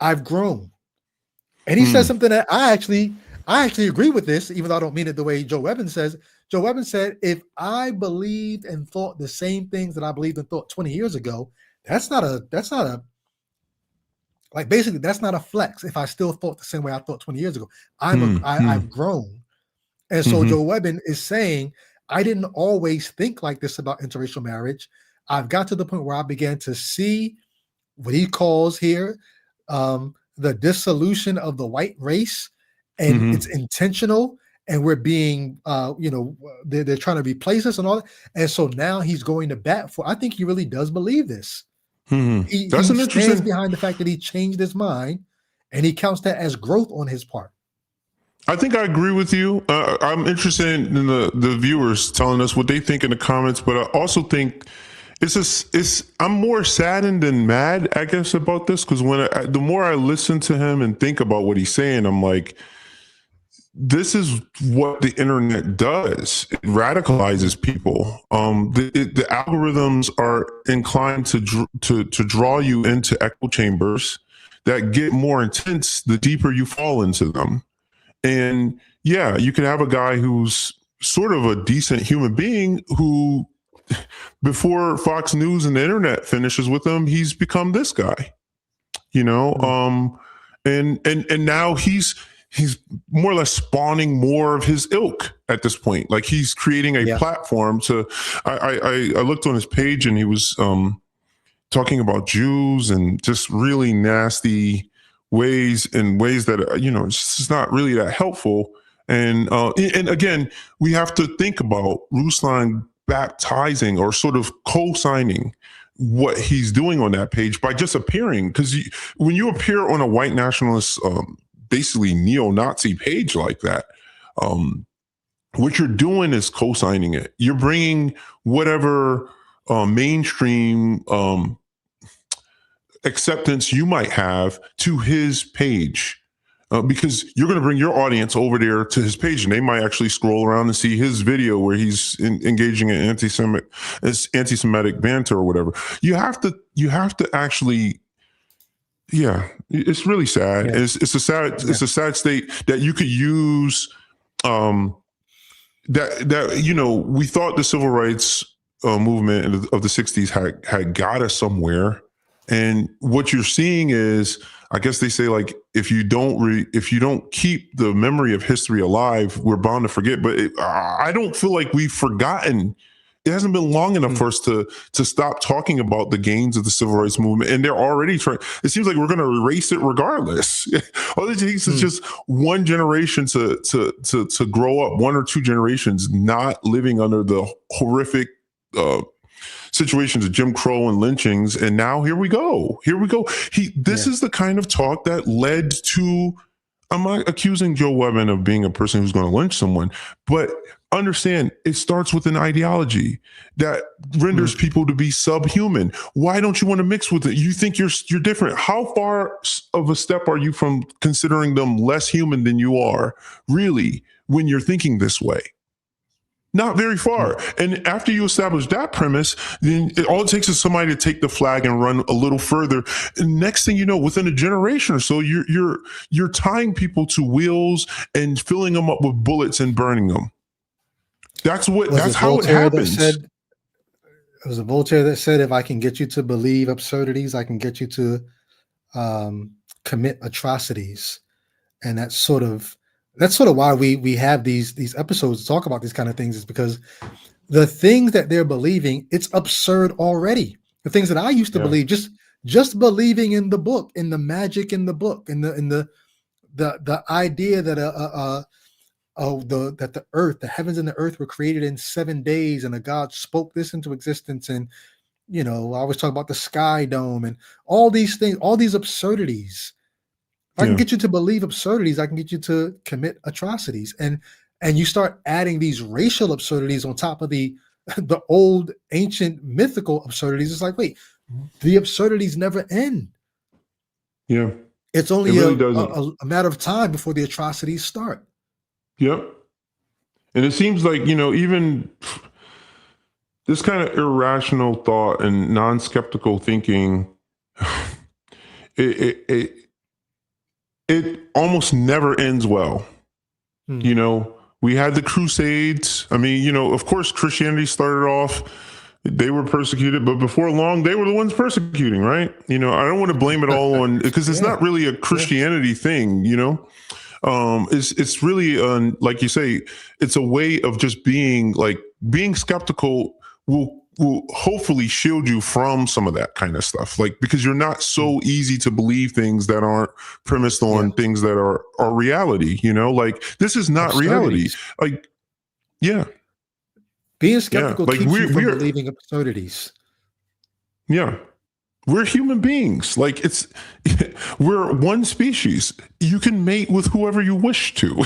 "I've grown," and he says something that I actually agree with this, even though I don't mean it the way Joe Webben says. Joe Webben said, "If I believed and thought the same things that I believed and thought 20 years ago, that's not a flex. If I still thought the same way I thought 20 years ago, I've grown." And so Joe Webben is saying, I didn't always think like this about interracial marriage. I've got to the point where I began to see what he calls here the dissolution of the white race, and it's intentional, and we're being they're trying to replace us and all that. And so now he's going to bat for, I think he really does believe this. He stands behind the fact that he changed his mind, and he counts that as growth on his part.
I think I agree with you. I'm interested in the viewers telling us what they think in the comments, but I also think I'm more saddened than mad, I guess, about this, because the more I listen to him and think about what he's saying, I'm like, this is what the internet does. It radicalizes people. The algorithms are inclined to draw you into echo chambers that get more intense the deeper you fall into them. And yeah, you can have a guy who's sort of a decent human being who, before Fox News and the internet finishes with him, he's become this guy, and now he's more or less spawning more of his ilk at this point. Like, he's creating a platform to, I looked on his page, and he was talking about Jews and just really nasty ways that, it's just not really that helpful. And again, we have to think about Ruslan baptizing or sort of co-signing what he's doing on that page by just appearing. Because when you appear on a white nationalist, basically neo-Nazi page like that, what you're doing is co-signing it. You're bringing whatever mainstream acceptance you might have to his page, because you're going to bring your audience over there to his page, and they might actually scroll around and see his video where he's engaging in anti-Semitic banter or whatever. You have to actually, it's really sad. Yeah. It's a sad state that you could use. That we thought the civil rights movement of the 60s had got us somewhere. And what you're seeing is, I guess they say, like, if you don't keep the memory of history alive, we're bound to forget. But I don't feel like we've forgotten. It hasn't been long enough for us to stop talking about the gains of the civil rights movement. And they're already trying. It seems like we're going to erase it regardless. All it takes is just one generation to grow up, one or two generations not living under the horrific situations of Jim Crow and lynchings, and now here we go. This is the kind of talk that led to. I'm not accusing Joe Webben of being a person who's going to lynch someone, but understand, it starts with an ideology that renders people to be subhuman. Why don't you want to mix with it? You think you're different. How far of a step are you from considering them less human than you are, really, when you're thinking this way? Not very far. And after you establish that premise, then all it takes is somebody to take the flag and run a little further. And next thing you know, within a generation or so, you're tying people to wheels and filling them up with bullets and burning them. That's how it happens.
It was a Voltaire that said, "If I can get you to believe absurdities, I can get you to commit atrocities. And that's sort of why we have these episodes to talk about these kind of things, is because the things that they're believing, it's absurd already. The things that I used to believe, just believing in the book, in the magic in the book, in the idea that that the earth, the heavens and the earth were created in 7 days, and a God spoke this into existence. And I was talking about the sky dome and all these things, all these absurdities. If I can get you to believe absurdities, I can get you to commit atrocities. And you start adding these racial absurdities on top of the old ancient mythical absurdities. It's like, wait, the absurdities never end.
Yeah.
It's only
It really
a matter of time before the atrocities start.
Yep. And it seems like, even this kind of irrational thought and non-skeptical thinking, it almost never ends well. We had the Crusades. I mean, of course, Christianity started off, they were persecuted, but before long, they were the ones persecuting, right? I don't want to blame it all on, because it's not really a Christianity thing, it's really, like you say, it's a way of just being skeptical will hopefully shield you from some of that kind of stuff. Because you're not so easy to believe things that aren't premised on things that are reality, this is not reality.
Being skeptical keeps you from believing absurdities.
Yeah. We're human beings. We're one species. You can mate with whoever you wish to.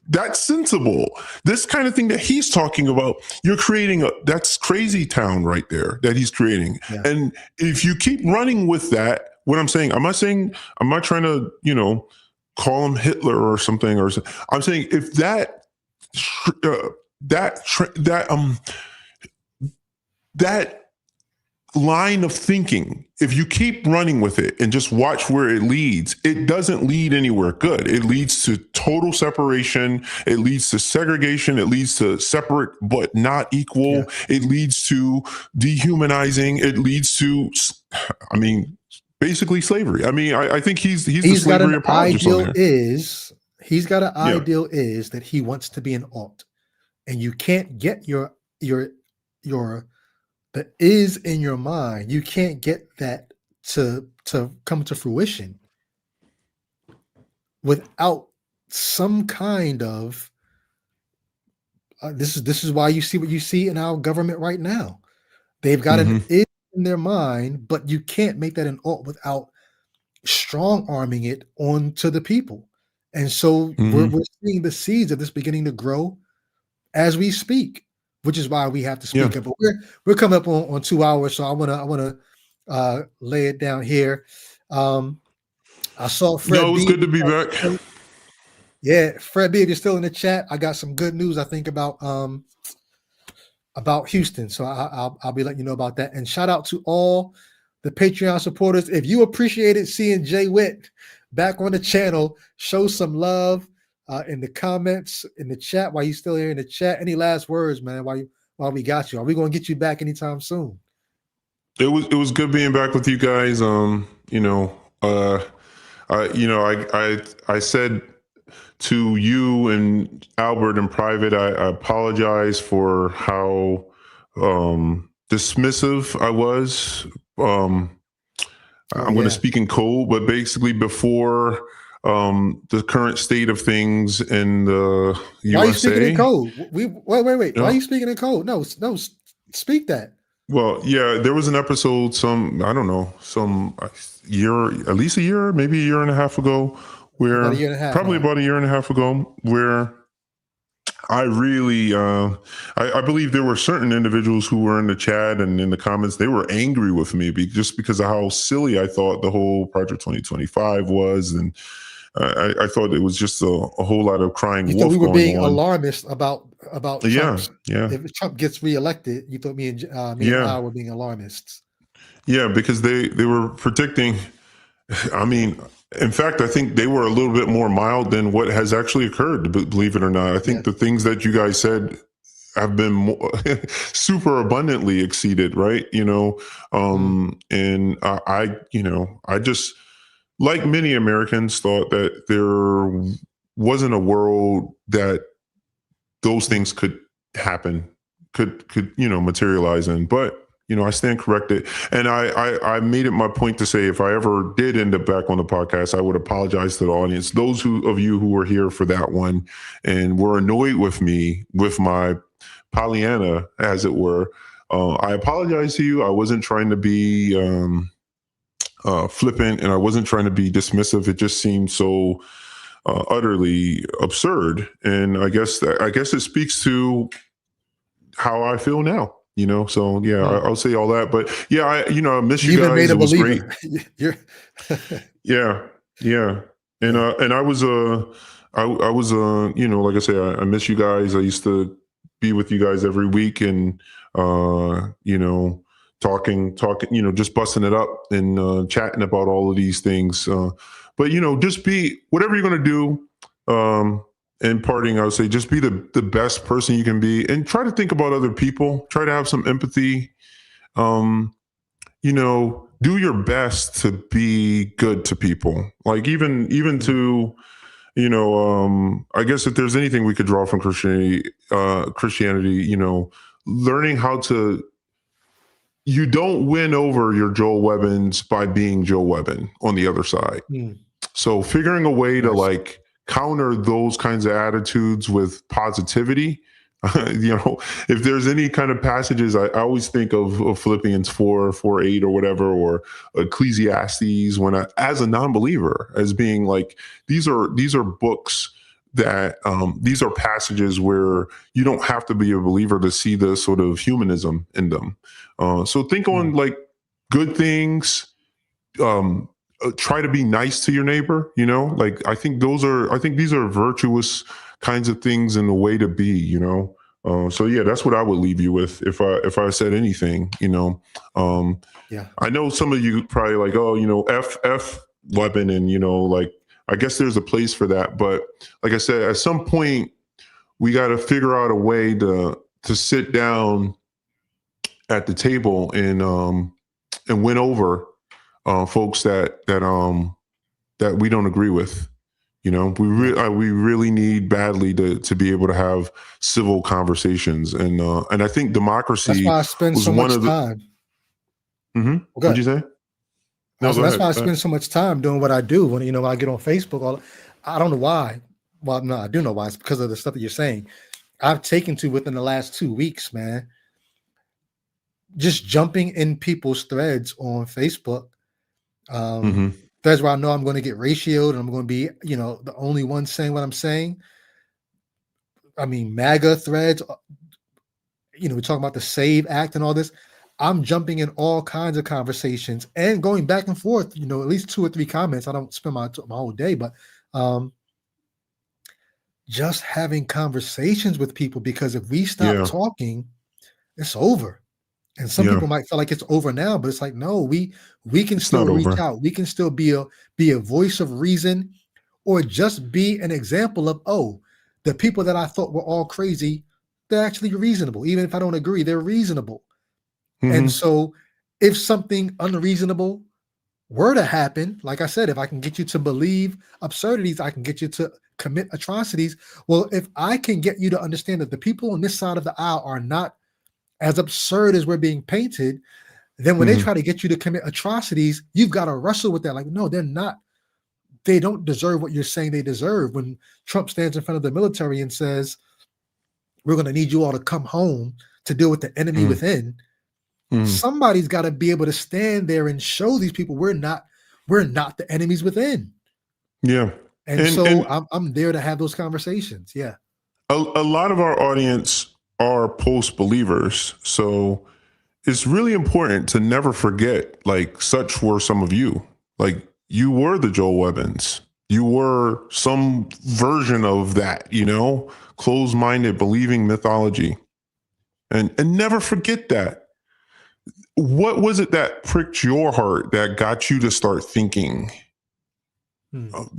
That's sensible. This kind of thing that he's talking about, you're creating that's crazy town right there that he's creating. Yeah. And if you keep running with that, what I'm not trying to, call him Hitler or something, I'm saying if that line of thinking, if you keep running with it and just watch where it leads, it doesn't lead anywhere good. It leads to total separation. It leads to segregation. It leads to separate but not equal. Yeah. It leads to dehumanizing. It leads to, basically slavery. I think he's the slavery apologist on there.
He's got an ideal is that he wants to be an alt, and you can't get your the is in your mind. You can't get that to come to fruition without some kind of this is why you see what you see in our government right now. They've got an is in their mind, but you can't make that an alt without strong arming it onto the people. And so we're seeing the seeds of this beginning to grow as we speak, which is why we have to speak up. But we're coming up on 2 hours, so I wanna lay it down here. I saw Fred.
No, it was good to be back.
Yeah, Fred B, if you're still in the chat, I got some good news, I think, about Houston. So I'll be letting you know about that. And shout out to all the Patreon supporters. If you appreciated seeing JWit back on the channel, show some love in the comments, in the chat, while you're still here in the chat. Any last words, man, while we got you? Are we going to get you back anytime soon?
It was good being back with you guys. I said to you and Albert in private, I apologize for how dismissive I was. I'm going to speak in code, but basically before the current state of things in the USA.
Why are you speaking in code? Wait. Why are you speaking in code? No, speak that.
Well, yeah, there was an episode some year, at least a year, maybe a year and a half ago, where about a year and a half ago, where I really, I believe there were certain individuals who were in the chat and in the comments, they were angry with me just because of how silly I thought the whole Project 2025 was. And I thought it was just a whole lot of crying wolf.
We were being alarmist about Trump.
Yeah.
If Trump gets reelected, you thought me and I were being alarmists.
Yeah, because they were predicting. In fact, I think they were a little bit more mild than what has actually occurred, believe it or not. I think the things that you guys said have been super abundantly exceeded, right? And I just, like many Americans, thought that there wasn't a world that those things could happen, could materialize in. But I stand corrected, and I made it my point to say if I ever did end up back on the podcast, I would apologize to the audience, those of you who were here for that one and were annoyed with me with my Pollyanna, as it were. I apologize to you. I wasn't trying to be flippant, and I wasn't trying to be dismissive. It just seemed so utterly absurd, and I guess it speaks to how I feel now. So yeah, I'll say all that. But yeah, I miss you guys. It was great. Yeah. And I was like I say, I miss you guys. I used to be with you guys every week, and talking, just busting it up and chatting about all of these things. But just be whatever you're going to do. In parting, I would say just be the best person you can be, and try to think about other people. Try to have some empathy. Do your best to be good to people. Like even to, I guess if there's anything we could draw from Christianity, learning how to. You don't win over your Joel Webbins by being Joe Webbin on the other side. So figuring a way to counter those kinds of attitudes with positivity. If there's any kind of passages, I always think of Philippians 4:8 or whatever, or Ecclesiastes, when as a non-believer, as being like, these are books that these are passages where you don't have to be a believer to see the sort of humanism in them. So think on good things. Try to be nice to your neighbor. I think these are virtuous kinds of things and the way to be. So yeah, that's what I would leave you with if I said anything.
Yeah.
I know some of you probably like, oh, F Weapon, and I guess there's a place for that, but like I said, at some point we got to figure out a way to sit down at the table and win over folks that we don't agree with. We really need badly to be able to have civil conversations, and I think democracy.
That's why I spend
was
so
one
much
of the.
time.
What'd you say? No,
So
go
that's
ahead.
why I spend so much time doing what I do. When I get on Facebook, I don't know why. Well, no, I do know why. It's because of the stuff that you're saying. I've taken to within the last 2 weeks, man. Just jumping in people's threads on Facebook. Threads where I know I'm going to get ratioed and I'm going to be, the only one saying what I'm saying. I mean, MAGA threads, we're talking about the SAVE Act and all this. I'm jumping in all kinds of conversations and going back and forth, at least 2 or 3 comments. I don't spend my whole day, but just having conversations with people, because if we stop talking, it's over. And some people might feel like it's over now, but it's like, no, we can still reach out. We can still be a voice of reason, or just be an example of, the people that I thought were all crazy, they're actually reasonable. Even if I don't agree, they're reasonable. And so if something unreasonable were to happen, like I said, if I can get you to believe absurdities, I can get you to commit atrocities. Well, if I can get you to understand that the people on this side of the aisle are not as absurd as we're being painted, then when they try to get you to commit atrocities, you've got to wrestle with that. Like, no, they're not. They don't deserve what you're saying they deserve. When Trump stands in front of the military and says, we're going to need you all to come home to deal with the enemy within, somebody's got to be able to stand there and show these people we're not the enemies within.
Yeah.
And so I'm there to have those conversations. Yeah.
A lot of our audience are post-believers. So it's really important to never forget, such were some of you. You were the Joel Webbins. You were some version of that, closed-minded, believing mythology. And never forget that. What was it that pricked your heart that got you to start thinking?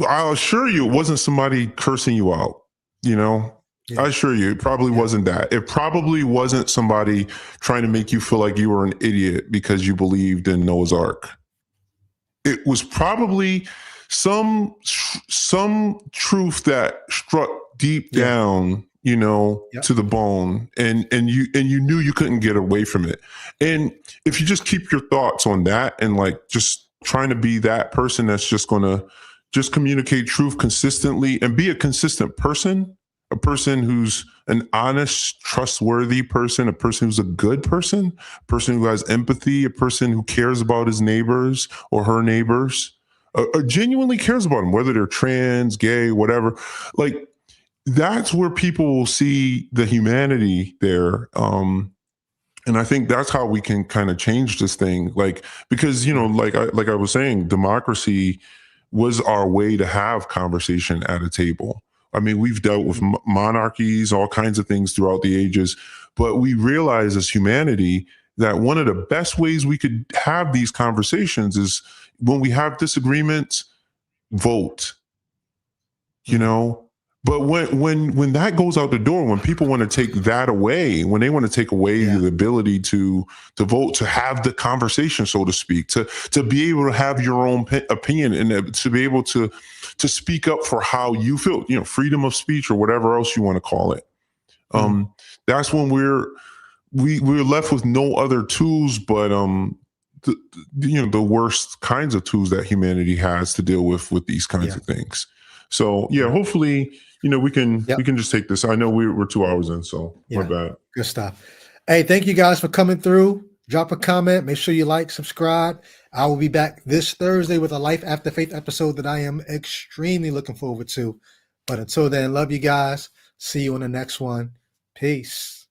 I'll assure you it wasn't somebody cursing you out,
Yeah.
I assure you, it probably wasn't that. It probably wasn't somebody trying to make you feel like you were an idiot because you believed in Noah's Ark. It was probably some truth that struck deep down, to the bone, and you knew you couldn't get away from it. And if you just keep your thoughts on that and like just trying to be that person that's just going to just communicate truth consistently and be a consistent person, a person who's an honest, trustworthy person, a person who's a good person, a person who has empathy, a person who cares about his neighbors or her neighbors, or genuinely cares about them, whether they're trans, gay, whatever. Like, that's where people will see the humanity there. And I think that's how we can kind of change this thing. Like, because, like I was saying, democracy was our way to have conversation at a table. I mean, we've dealt with monarchies, all kinds of things throughout the ages, but we realize as humanity that one of the best ways we could have these conversations is when we have disagreements, vote, But when that goes out the door, when people want to take that away, when they want to take away the ability to vote, to have the conversation, so to speak, to be able to have your own opinion and to be able to speak up for how you feel, freedom of speech or whatever else you want to call it. That's when we're left with no other tools but the worst kinds of tools that humanity has to deal with these kinds of things. So hopefully, we can just take this. I know we're 2 hours in, so my bad.
Good stuff. Hey, thank you guys for coming through. Drop a comment. Make sure you like, subscribe. I will be back this Thursday with a Life After Faith episode that I am extremely looking forward to. But until then, love you guys. See you on the next one. Peace.